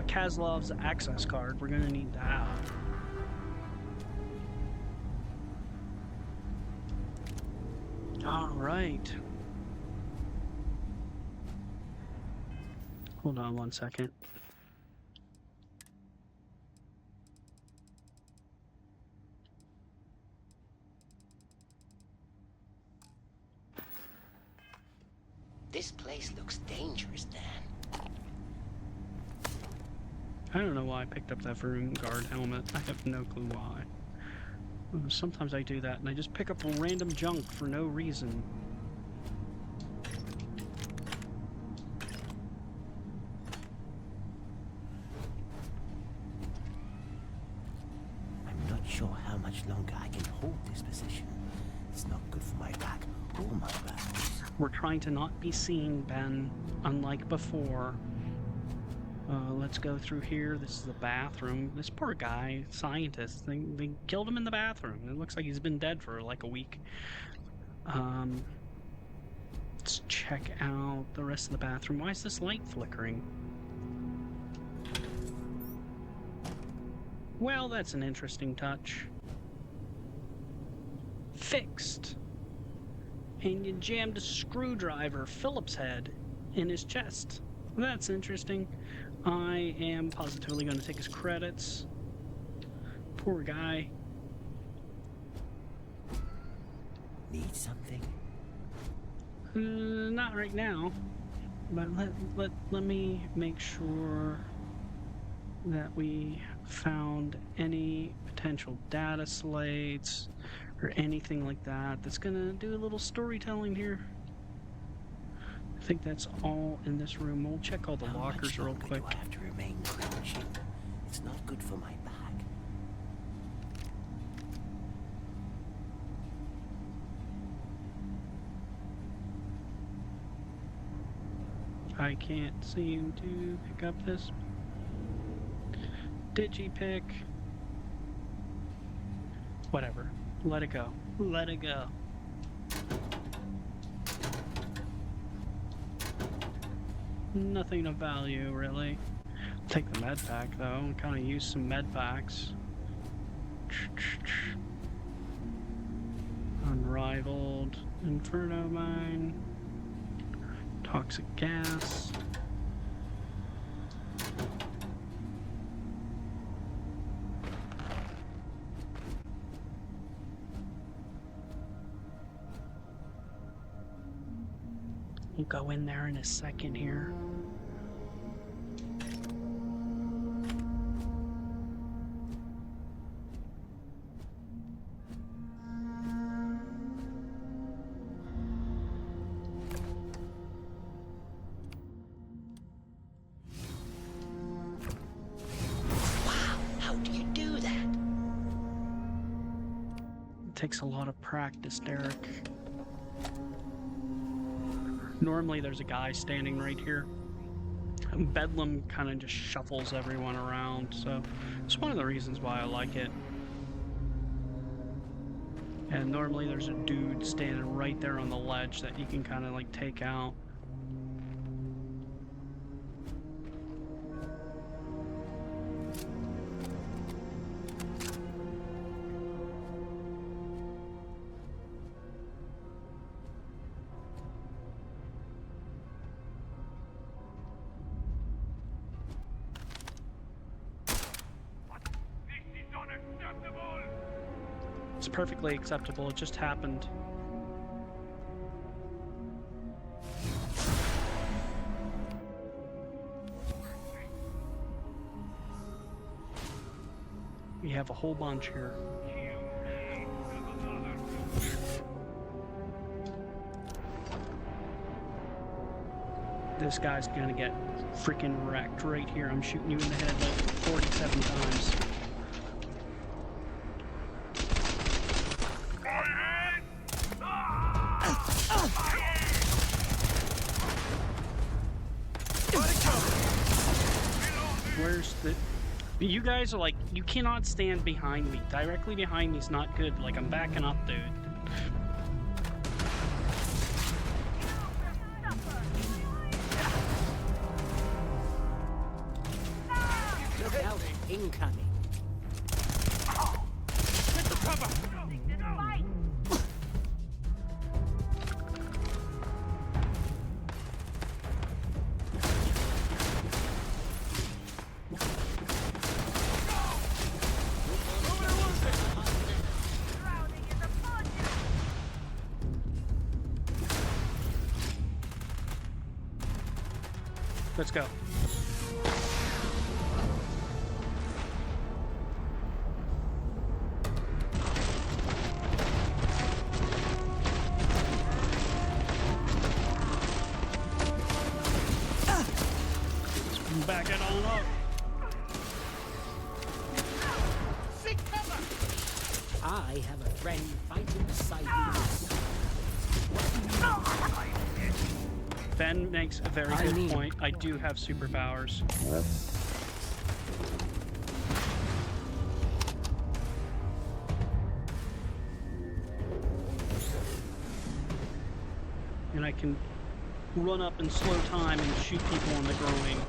Kazlov's access card, we're gonna need that. Alright. Hold on one second. This place looks dangerous, Dan. I don't know why I picked up that Varun guard helmet. I have no clue why. Sometimes I do that and I just pick up random junk for no reason. I'm not sure how much longer I can hold this position. It's not good for my back or my bones. We're trying to not be seen, Ben, unlike before. Let's go through here. This is the bathroom. This poor guy, scientist, they killed him in the bathroom. It looks like he's been dead for like a week. Let's check out the rest of the bathroom. Why is this light flickering? Well, that's an interesting touch. Fixed. And you jammed a screwdriver, Phillips head, in his chest. That's interesting. I am positively going to take his credits. Poor guy. Need something? Not right now. But let me make sure that we found any potential data slates or anything like that that's gonna do a little storytelling here. I think that's all in this room. We'll check all the lockers real quick. Do I have to remain crouching? It's not good for my back. I can't seem to pick up this digipick. Whatever. Let it go. Let it go. Nothing of value, really. Take the med pack, though, and kind of use some med packs. Unrivaled Inferno Mine. Toxic gas. We'll go in there in a second here. Takes a lot of practice, Derek. Normally there's a guy standing right here. Bedlam kind of just shuffles everyone around, so it's one of the reasons why I like it. And normally there's a dude standing right there on the ledge that you can kind of like take out. It's perfectly acceptable, it just happened. We have a whole bunch here. This guy's gonna get freaking wrecked right here. I'm shooting you in the head like 47 times. Where's the... You guys are like, you cannot stand behind me. Directly behind me is not good. Like, I'm backing up, dude. Look out, incoming. Get the cover! Let's go. Back it on up. Seek cover! I have a friend fighting beside me. Ben makes a very good point. I do have superpowers. And I can run up in slow time and shoot people in the groin.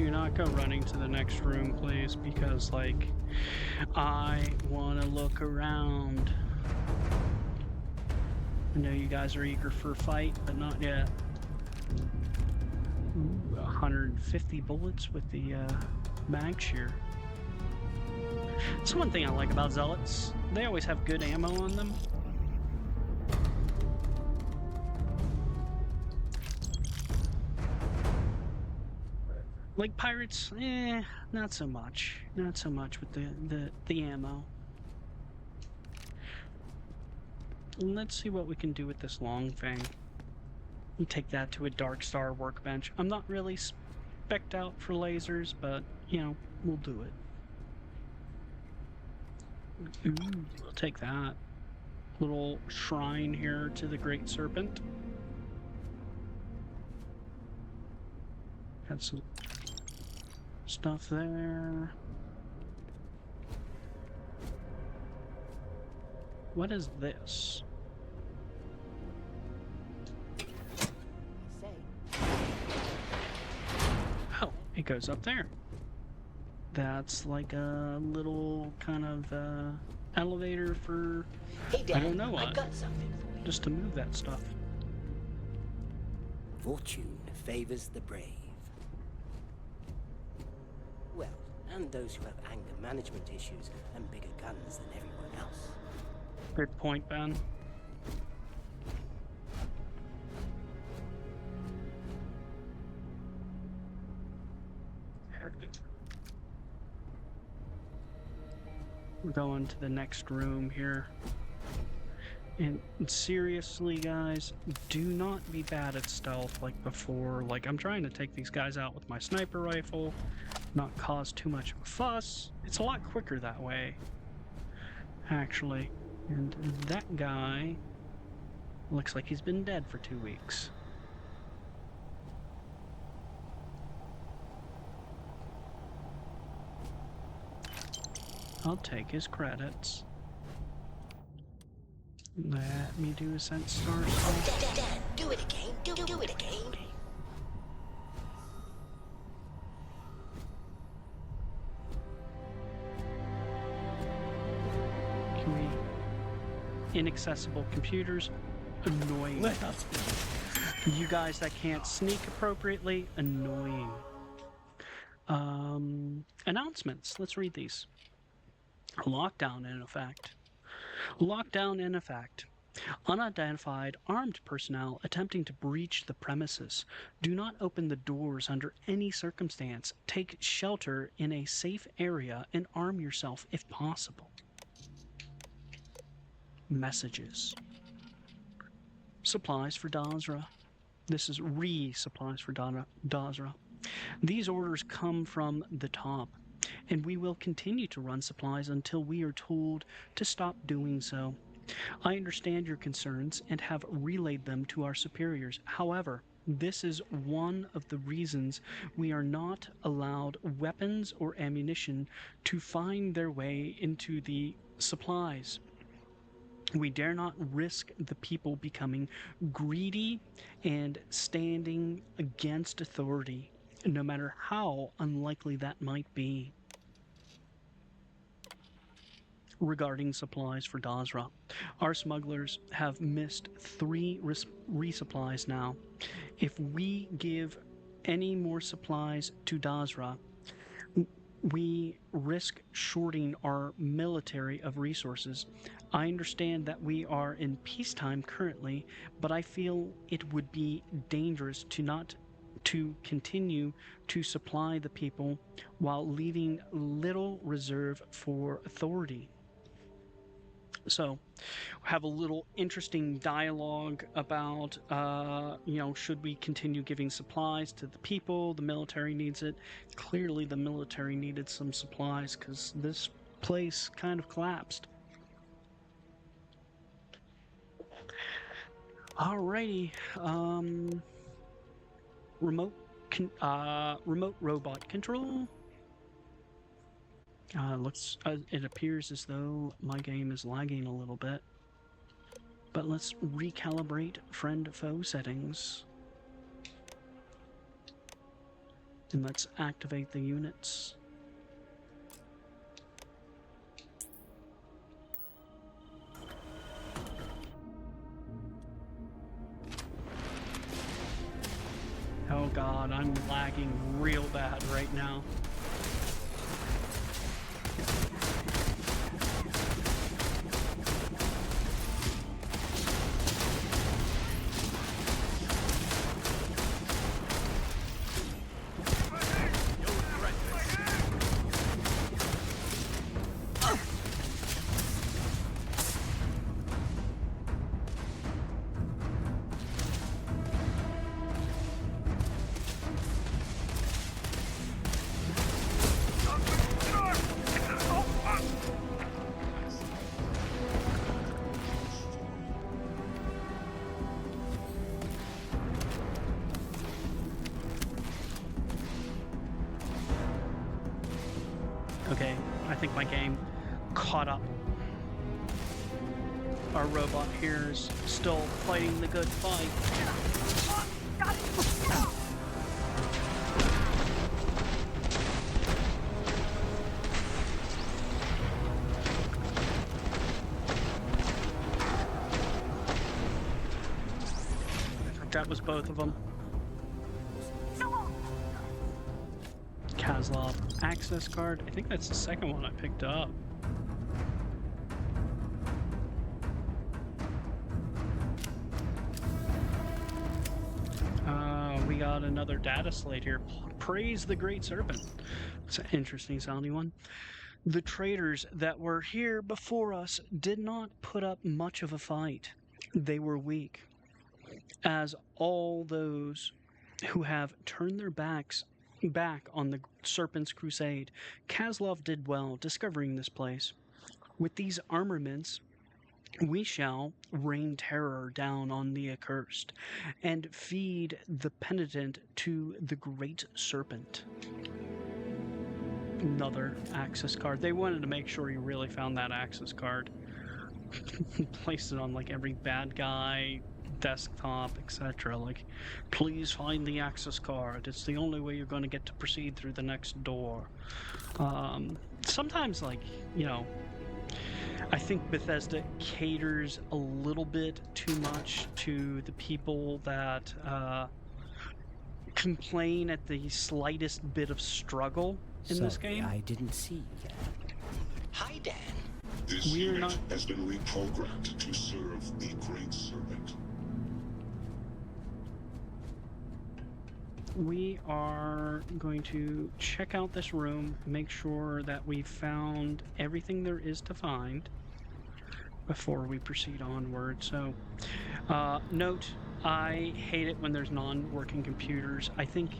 do not go running to the next room, please, because, like, I want to look around. I know you guys are eager for a fight, but not yet. Ooh, 150 bullets with the mag shear. That's one thing I like about zealots. They always have good ammo on them. Like pirates, not so much. Not so much with the ammo. Let's see what we can do with this long thing. We take that to a Dark Star workbench. I'm not really spec'd out for lasers, but, you know, we'll do it. Ooh, we'll take that. Little shrine here to the Great Serpent. Got some stuff there. What is this? Oh, it goes up there. That's like a little kind of elevator for, Hey, Dad, I don't know what, I got something for you. just to move that stuff. Fortune favors the brave. Well, and those who have anger management issues and bigger guns than everyone else. Good point, Ben. We're going to the next room here. And seriously, guys, do not be bad at stealth like before. Like, I'm trying to take these guys out with my sniper rifle, not cause too much of a fuss. It's a lot quicker that way, actually. And that guy looks like he's been dead for 2 weeks. I'll take his credits. Let me do a sense star. Dad, do it again. Do it again. Can we... Inaccessible computers. Annoying. Let us be. You guys that can't sneak appropriately. Annoying. Announcements. Let's read these. Lockdown in effect. Lockdown in effect. Unidentified armed personnel attempting to breach the premises. Do not open the doors under any circumstance. Take shelter in a safe area and arm yourself if possible. Messages. Supplies for Dazra. This is supplies for Dazra. These orders come from the top, and we will continue to run supplies until we are told to stop doing so. I understand your concerns and have relayed them to our superiors. However, this is one of the reasons we are not allowed weapons or ammunition to find their way into the supplies. We dare not risk the people becoming greedy and standing against authority, no matter how unlikely that might be. Regarding supplies for Dazra, our smugglers have missed 3 resupplies now. If we give any more supplies to Dazra, we risk shorting our military of resources. I understand that we are in peacetime currently, but I feel it would be dangerous to continue to supply the people while leaving little reserve for authority. So, have a little interesting dialogue about, should we continue giving supplies to the people? The military needs it. Clearly, the military needed some supplies because this place kind of collapsed. Alrighty. Remote robot control. It appears as though my game is lagging a little bit. But let's recalibrate friend-foe settings. And let's activate the units. Oh god, I'm lagging real bad right now. Okay, I think my game caught up. Our robot here is still fighting the good fight. That was both of them. Kazlov access card. I think that's the second one I picked up. We got another data slate here. Praise the Great Serpent. It's an interesting sounding one. The traders that were here before us did not put up much of a fight. They were weak. As all those who have turned their backs back on the Serpent's crusade, Kazlov did well discovering this place. With these armaments, we shall rain terror down on the accursed and feed the penitent to the Great Serpent. Another access card. They wanted to make sure you really found that access card. Placed it on like every bad guy, desktop, etc. Like, please find the access card. It's the only way you're going to get to proceed through the next door. Sometimes, like, you know, I think Bethesda caters a little bit too much to the people that complain at the slightest bit of struggle in this game. I didn't see yet. Hi, Dan. This unit has been reprogrammed to serve the Great Serpent. We are going to check out this room, make sure that we've found everything there is to find before we proceed onward. So, note, I hate it when there's non-working computers. I think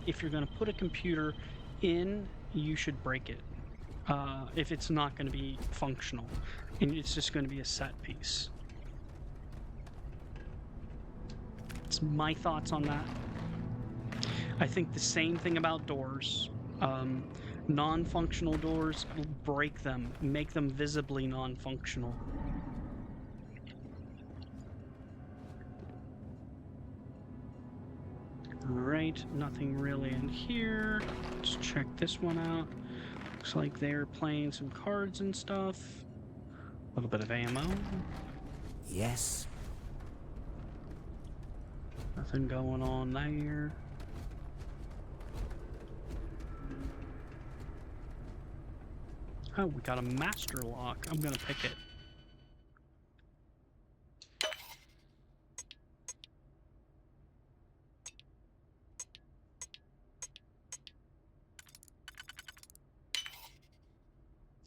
if you're going to put a computer in, you should break it. If it's not going to be functional, and it's just going to be a set piece. It's my thoughts on that. I think the same thing about doors. Non-functional doors, break them, make them visibly non-functional. Alright, nothing really in here. Let's check this one out. Looks like they're playing some cards and stuff. A little bit of ammo. Yes. Nothing going on there. Oh, we got a master lock. I'm gonna pick it.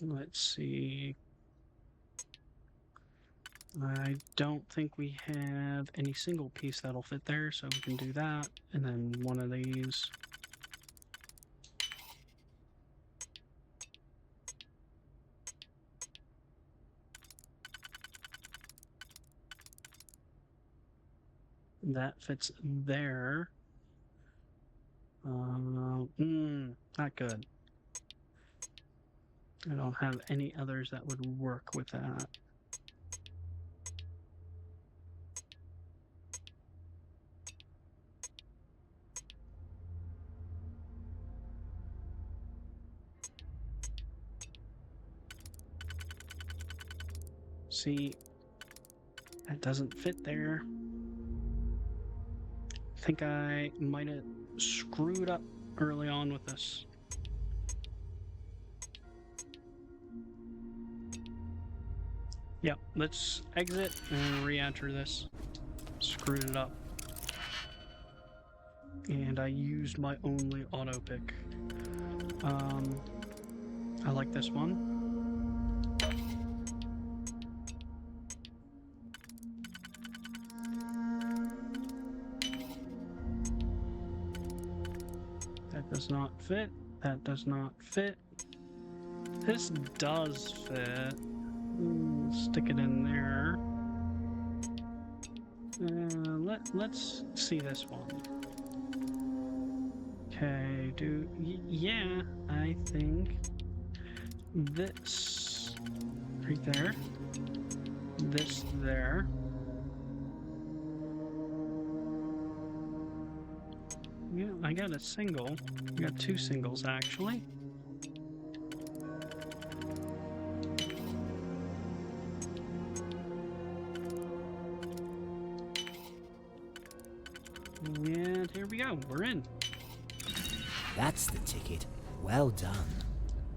Let's see. I don't think we have any single piece that'll fit there, so we can do that. And then one of these. That fits there. Not good. I don't have any others that would work with that. See, that doesn't fit there. I think I might have screwed up early on with this. Yep, let's exit and re-enter this. Screwed it up. And I used my only auto pick. I like this one. That does not fit. That does not fit. This does fit. Stick it in there. Let's see this one. Okay, yeah, I think this right there, this there. Yeah, I got a single. I got two singles actually. And here we go, we're in. That's the ticket. Well done.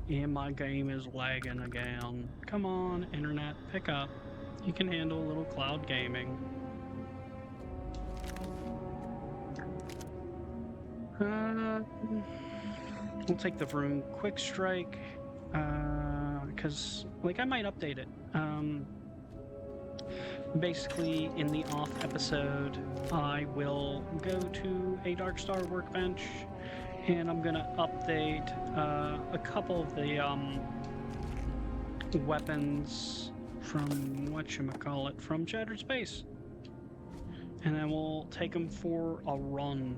And my game is lagging again. Come on, internet, pick up. You can handle a little cloud gaming. We'll take the Vroom Quick Strike, because, like, I might update it. Basically, in the off episode, I will go to a Darkstar workbench, and I'm gonna update a couple of the weapons from whatchamacallit, from Shattered Space. And then we'll take them for a run.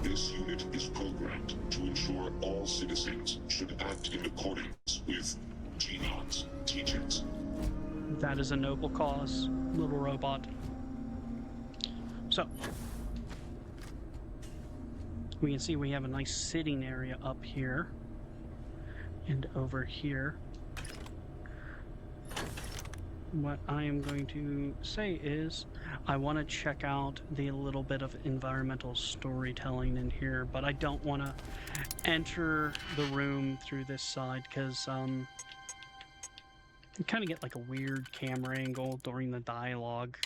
This unit is programmed to ensure all citizens should act in accordance with Genon's teachings. That is a noble cause, little robot. So, we can see we have a nice sitting area up here and over here. What I am going to say is I want to check out the little bit of environmental storytelling in here, but I don't want to enter the room through this side because you kind of get like a weird camera angle during the dialogue.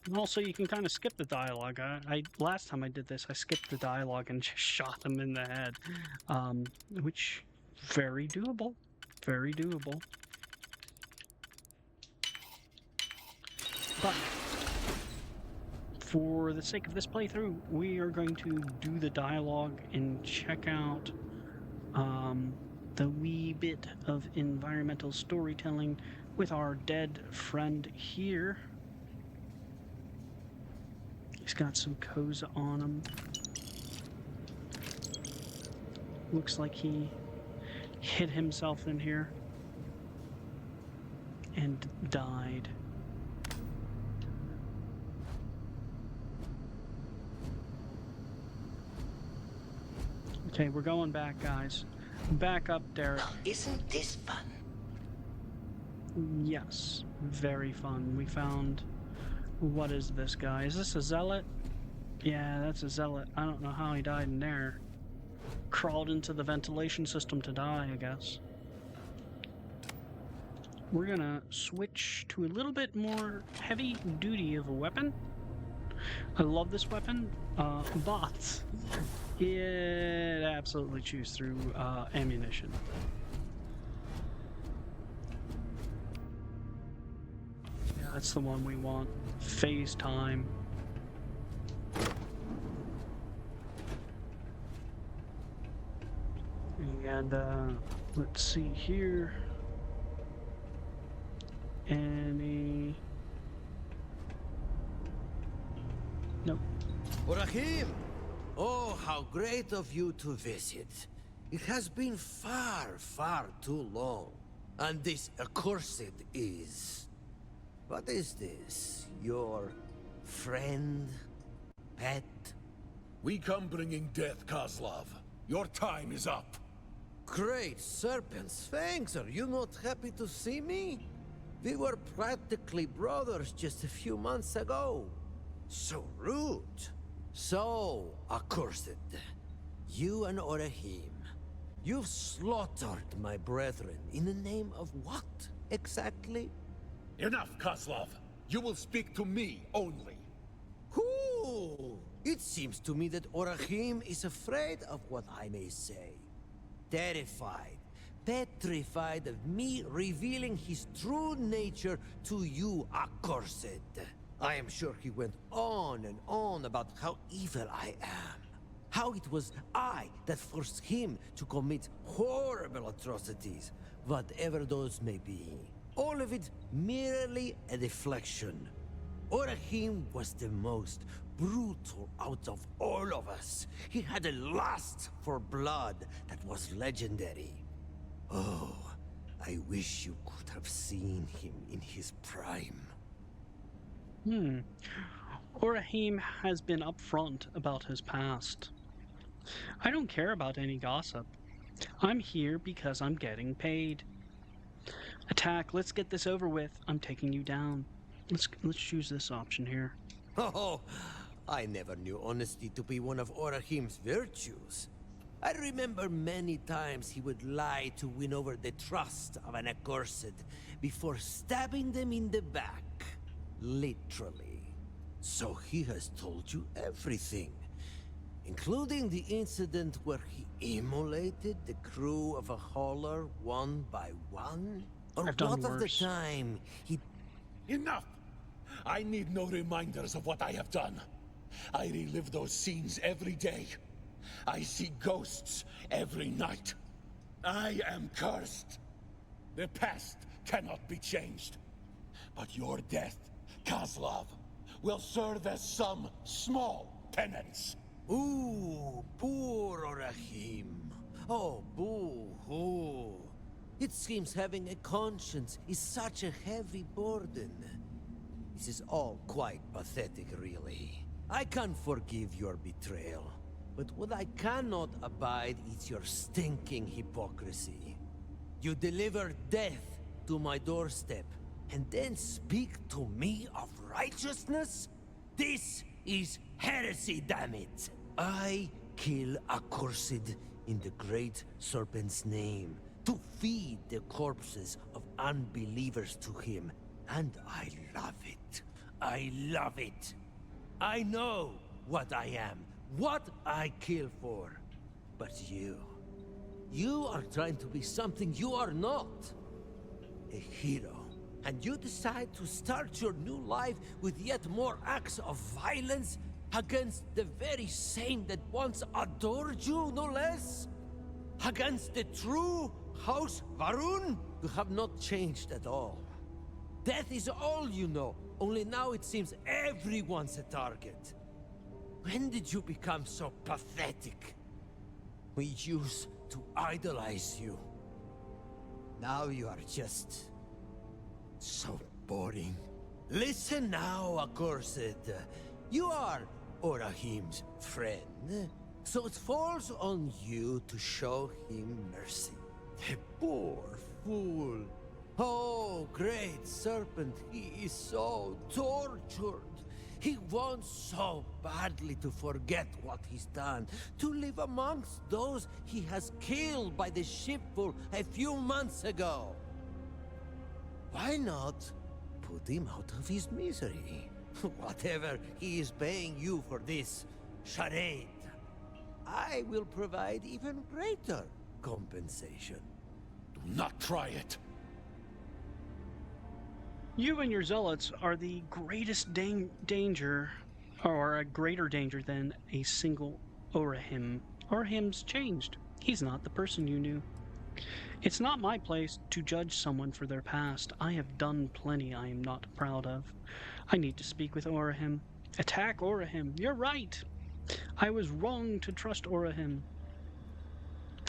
And also, you can kind of skip the dialogue. Last time I did this, I skipped the dialogue and just shot them in the head, which very doable, very doable. But for the sake of this playthrough, we are going to do the dialogue and check out the wee bit of environmental storytelling with our dead friend here. He's got some Koza on him. Looks like he hit himself in here and died. Okay, we're going back, guys. Back up, Derek. Isn't this fun? Yes, very fun. We found... What is this guy? Is this a zealot? Yeah, that's a zealot. I don't know how he died in there. Crawled into the ventilation system to die, I guess. We're gonna switch to a little bit more heavy duty of a weapon. I love this weapon, but it absolutely chews through ammunition. Yeah, that's the one we want. Phase time. And let's see here. Any... Nope. Rahim! Oh, how great of you to visit. It has been far, far too long. And this accursed is... What is this? Your friend? Pet? We come bringing death, Kozlov. Your time is up. great serpents, thanks. Are you not happy to see me? We were practically brothers just a few months ago. So rude. So accursed. You and Orahim, you've slaughtered my brethren in the name of what, exactly? Enough, Kozlov. You will speak to me only. Ooh, it seems to me that Orahim is afraid of what I may say. Terrified, petrified of me revealing his true nature to you, accursed. I am sure he went on and on about how evil I am. How it was I that forced him to commit horrible atrocities, whatever those may be. All of it merely a deflection. Orahim was the most brutal out of all of us. He had a lust for blood that was legendary. Oh, I wish you could have seen him in his prime. Orahim has been upfront about his past. I don't care about any gossip. I'm here because I'm getting paid. Attack, let's get this over with. I'm taking you down. Let's choose this option here. Oh, I never knew honesty to be one of Orahim's virtues. I remember many times he would lie to win over the trust of an accursed before stabbing them in the back. Literally. So he has told you everything, including the incident where he immolated the crew of a hauler one by one? Or I've done what of the worse. time he... Enough! I need no reminders of what I have done. I relive those scenes every day. I see ghosts every night. I am cursed. The past cannot be changed. But your death, Kozlov, will serve as some small penance. Ooh, poor Orahim. Oh, boo-hoo. It seems having a conscience is such a heavy burden. This is all quite pathetic, really. I can't forgive your betrayal, but what I cannot abide is your stinking hypocrisy. You deliver death to my doorstep, and then speak to me of righteousness? This is heresy, damn it! I kill accursed in the Great Serpent's name, to feed the corpses of unbelievers to him, and I love it. I love it. I know what I am, what I kill for. But you are trying to be something you are not. A hero. And you decide to start your new life with yet more acts of violence against the very same that once adored you, no less? Against the true House Varun? You have not changed at all. Death is all you know, only now it seems everyone's a target. When did you become so pathetic? We used to idolize you. Now you are just... so boring. Listen now, accursed. You are Orahim's friend, so it falls on you to show him mercy. The poor fool. Oh, great serpent, he is so tortured. He wants so badly to forget what he's done, to live amongst those he has killed by the shipful a few months ago. Why not put him out of his misery? Whatever he is paying you for this charade, I will provide even greater compensation. Do not try it. You and your zealots are the greatest danger, or a greater danger than a single Orahim. Orahim's changed. He's not the person you knew. It's not my place to judge someone for their past. I have done plenty I am not proud of. I need to speak with Orahim. Attack Orahim. You're right. I was wrong to trust Orahim.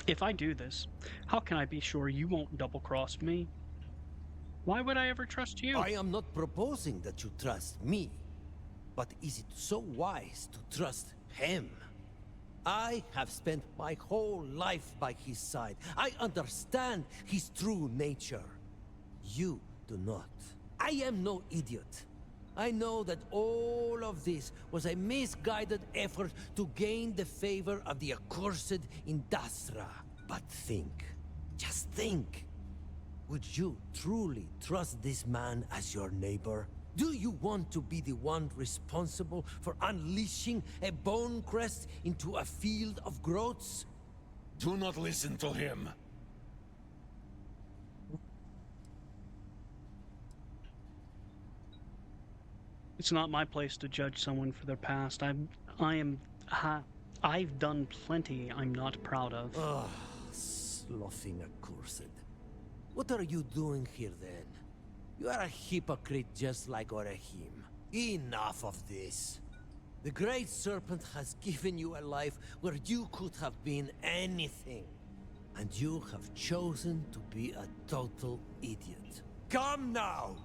If I do this, how can I be sure you won't double-cross me? Why would I ever trust you? I am not proposing that you trust me, but is it so wise to trust him? I have spent my whole life by his side. I understand his true nature. You do not. I am no idiot. I know that all of this was a misguided effort to gain the favor of the accursed in Dazra. But think, just think. Would you truly trust this man as your neighbor? Do you want to be the one responsible for unleashing a bone crest into a field of growths? Do not listen to him. It's not my place to judge someone for their past. I've done plenty I'm not proud of. Ah, sloughing accursed. What are you doing here then? You are a hypocrite just like Orehim. Enough of this. The Great Serpent has given you a life where you could have been anything. And you have chosen to be a total idiot. Come now!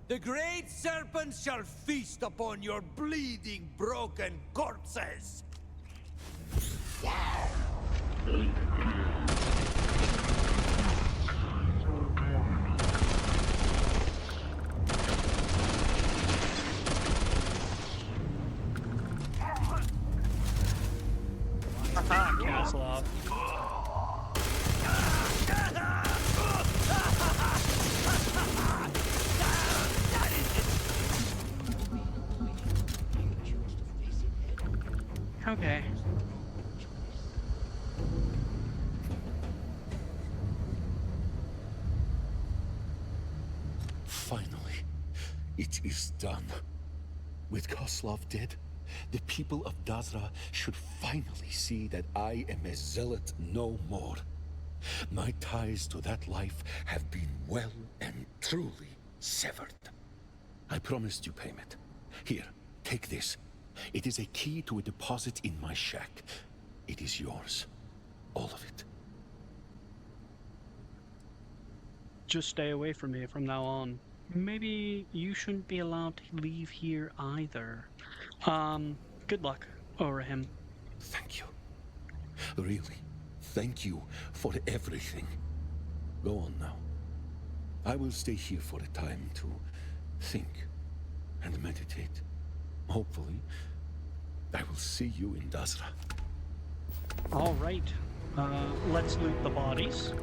The Great Serpent shall feast upon your bleeding, broken corpses! Castle off. Okay. Finally, it is done. With Koslov dead, the people of Dazra should finally see that I am a zealot no more. My ties to that life have been well and truly severed. I promised you payment. Here, take this. It is a key to a deposit in my shack. It is yours. All of it. Just stay away from me from now on. Maybe you shouldn't be allowed to leave here either. Good luck, Orehim. Thank you. Really, thank you for everything. Go on now. I will stay here for a time to think and meditate. Hopefully, I will see you in Dazra. All right. Let's loot the bodies.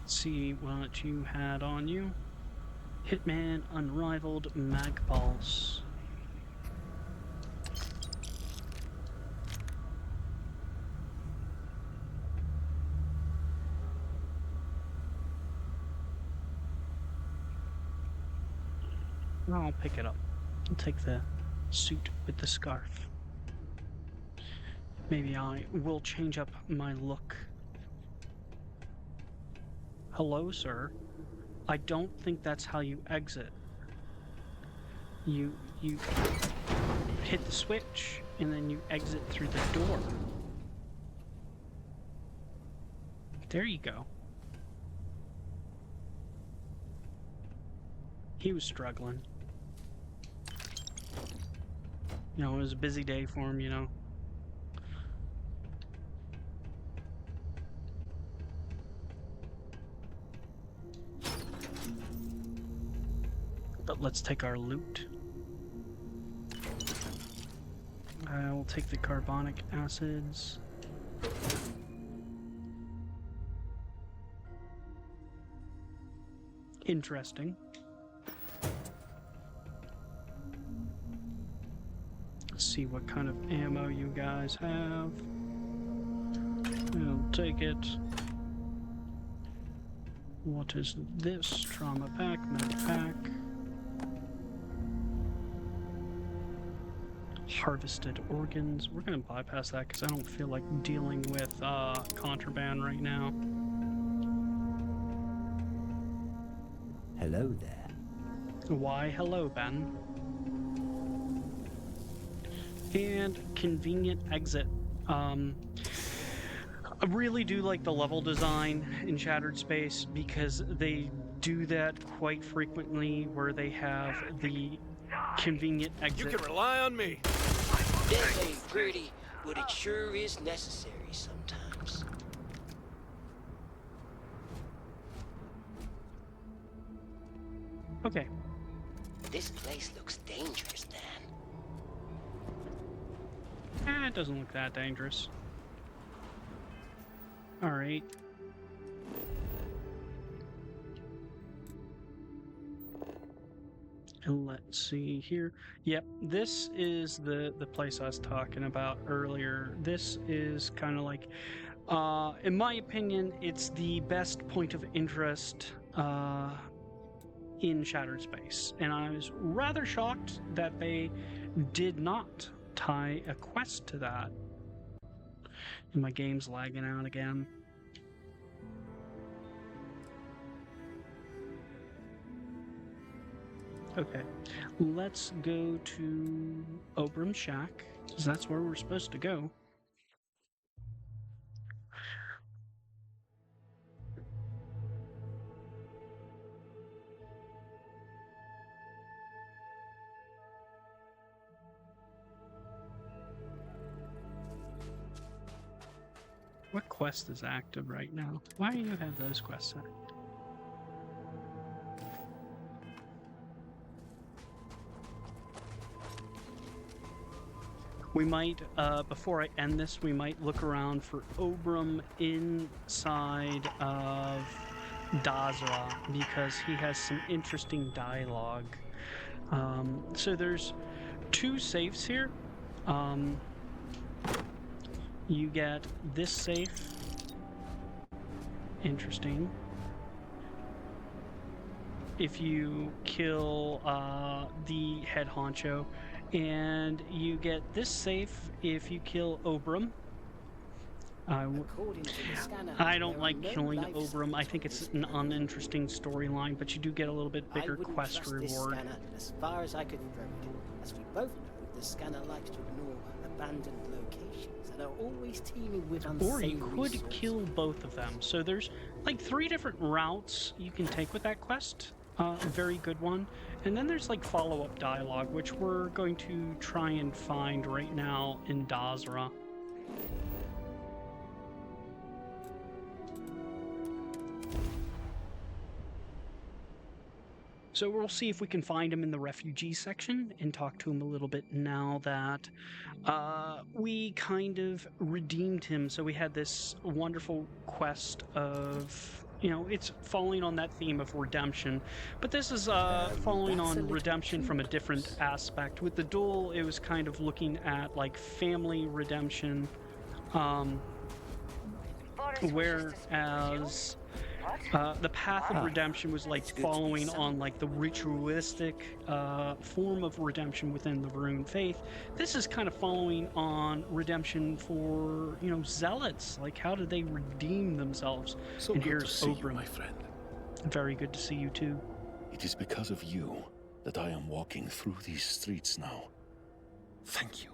See what you had on you. Hitman, unrivaled mag pulse. I'll pick it up. I'll take the suit with the scarf. Maybe I will change up my look. Hello, sir. I don't think that's how you exit. You hit the switch, and then you exit through the door. There you go. He was struggling. You know, it was a busy day for him, you know. But let's take our loot. I will take the carbonic acids. Interesting. Let's see what kind of ammo you guys have. I'll take it. What is this? Trauma pack, med pack. Harvested organs. We're gonna bypass that because I don't feel like dealing with contraband right now. Hello there. Why, hello, Ben. And convenient exit. I really do like the level design in Shattered Space because they do that quite frequently where they have the convenient exit. You can rely on me. Death ain't pretty, but it sure is necessary sometimes. Okay. This place looks dangerous, Dan. It doesn't look that dangerous. Alright. Let's see here. Yep, this is the place I was talking about earlier. This is kind of like, in my opinion, it's the best point of interest in Shattered Space. And I was rather shocked that they did not tie a quest to that. And my game's lagging out again. Okay, let's go to Obram's shack, because that's where we're supposed to go. What quest is active right now? Why do you have those quests active? We might, before I end this, we might look around for Obram inside of Dazra, because he has some interesting dialogue. So there's 2 safes here. You get this safe. Interesting. If you kill the head honcho. And you get this safe if you kill Obram. I don't like killing Obram. I think it's an uninteresting storyline, but you do get a little bit bigger quest reward. As far as I could throw it, as we both know, the scanner likes to ignore abandoned locations that are always teeming with unsavory Or you could resources. kill both of them. So there's like 3 different routes you can take with that quest. A very good one. And then there's like follow-up dialogue, which we're going to try and find right now in Dazra. So we'll see if we can find him in the refugee section and talk to him a little bit now that we kind of redeemed him. So we had this wonderful quest of, you know, it's following on that theme of redemption, but this is following on redemption from a different aspect. With the duel, it was kind of looking at like family redemption, whereas the path of redemption was like following on like the ritualistic form of redemption within the rune faith. This is kind of following on redemption for, you know, zealots. Like, how did they redeem themselves? So and good to here's see you, Obram. my friend. Very good to see you too. It is because of you that I am walking through these streets now. Thank you.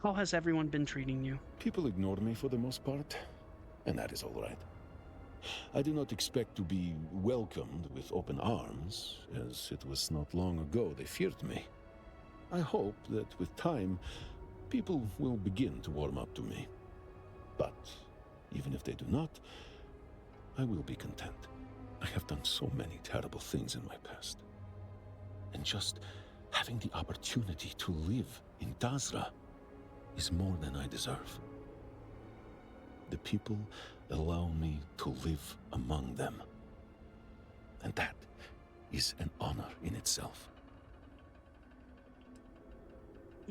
How has everyone been treating you? People ignore me for the most part, and that is all right. I do not expect to be welcomed with open arms, as it was not long ago they feared me. I hope that with time, people will begin to warm up to me. But even if they do not, I will be content. I have done so many terrible things in my past. And just having the opportunity to live in Dazra is more than I deserve. The people allow me to live among them. And that is an honor in itself.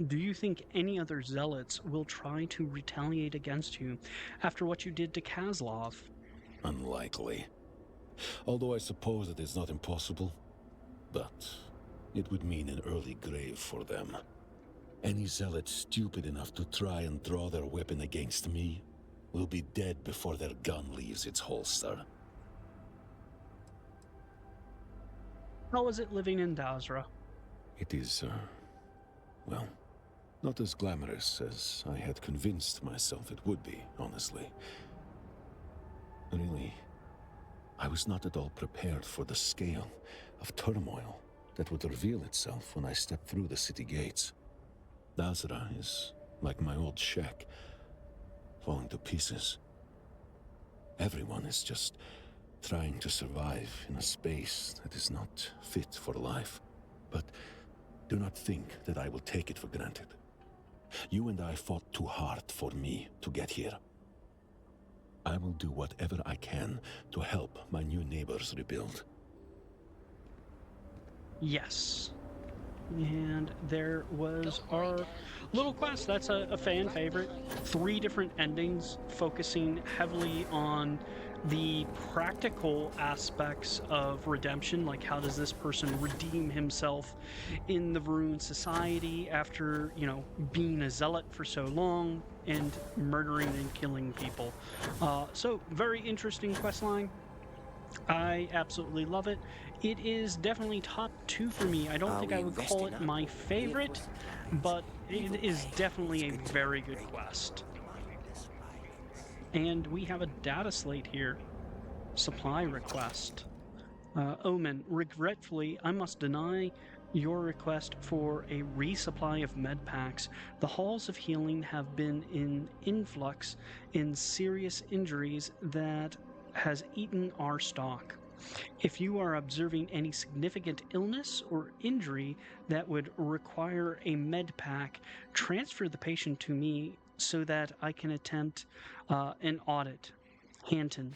Do you think any other zealots will try to retaliate against you after what you did to Kazlov? Unlikely. Although I suppose it is not impossible. But it would mean an early grave for them. Any zealot stupid enough to try and draw their weapon against me will be dead before their gun leaves its holster. How is it living in Dazra? It is, well, not as glamorous as I had convinced myself it would be, honestly. Really, I was not at all prepared for the scale of turmoil that would reveal itself when I stepped through the city gates. Dazra is like my old shack, falling to pieces. Everyone is just trying to survive in a space that is not fit for life. But do not think that I will take it for granted. You and I fought too hard for me to get here. I will do whatever I can to help my new neighbors rebuild. Yes. And there was our little quest. That's a fan favorite. 3 different endings focusing heavily on the practical aspects of redemption, like how does this person redeem himself in the ruined society after, you know, being a zealot for so long and murdering and killing people. So very interesting quest line. I absolutely love it. It is definitely top 2 for me. I don't think I would call it my favorite, but it is definitely a very good quest. And we have a data slate here. Supply request. Omen, regretfully, I must deny your request for a resupply of med packs. The halls of healing have been in influx in serious injuries that has eaten our stock. If you are observing any significant illness or injury that would require a med pack, transfer the patient to me so that I can attempt an audit. Hanton.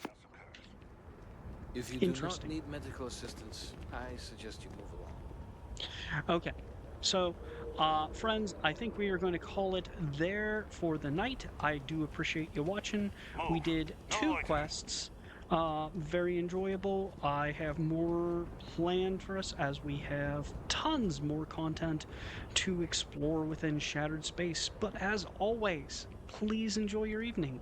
If you do not need medical assistance, I suggest you move along. Okay. So, friends, I think we are going to call it there for the night. I do appreciate you watching. We did 2 quests. Very enjoyable. I have more planned for us as we have tons more content to explore within Shattered Space. But as always, please enjoy your evening.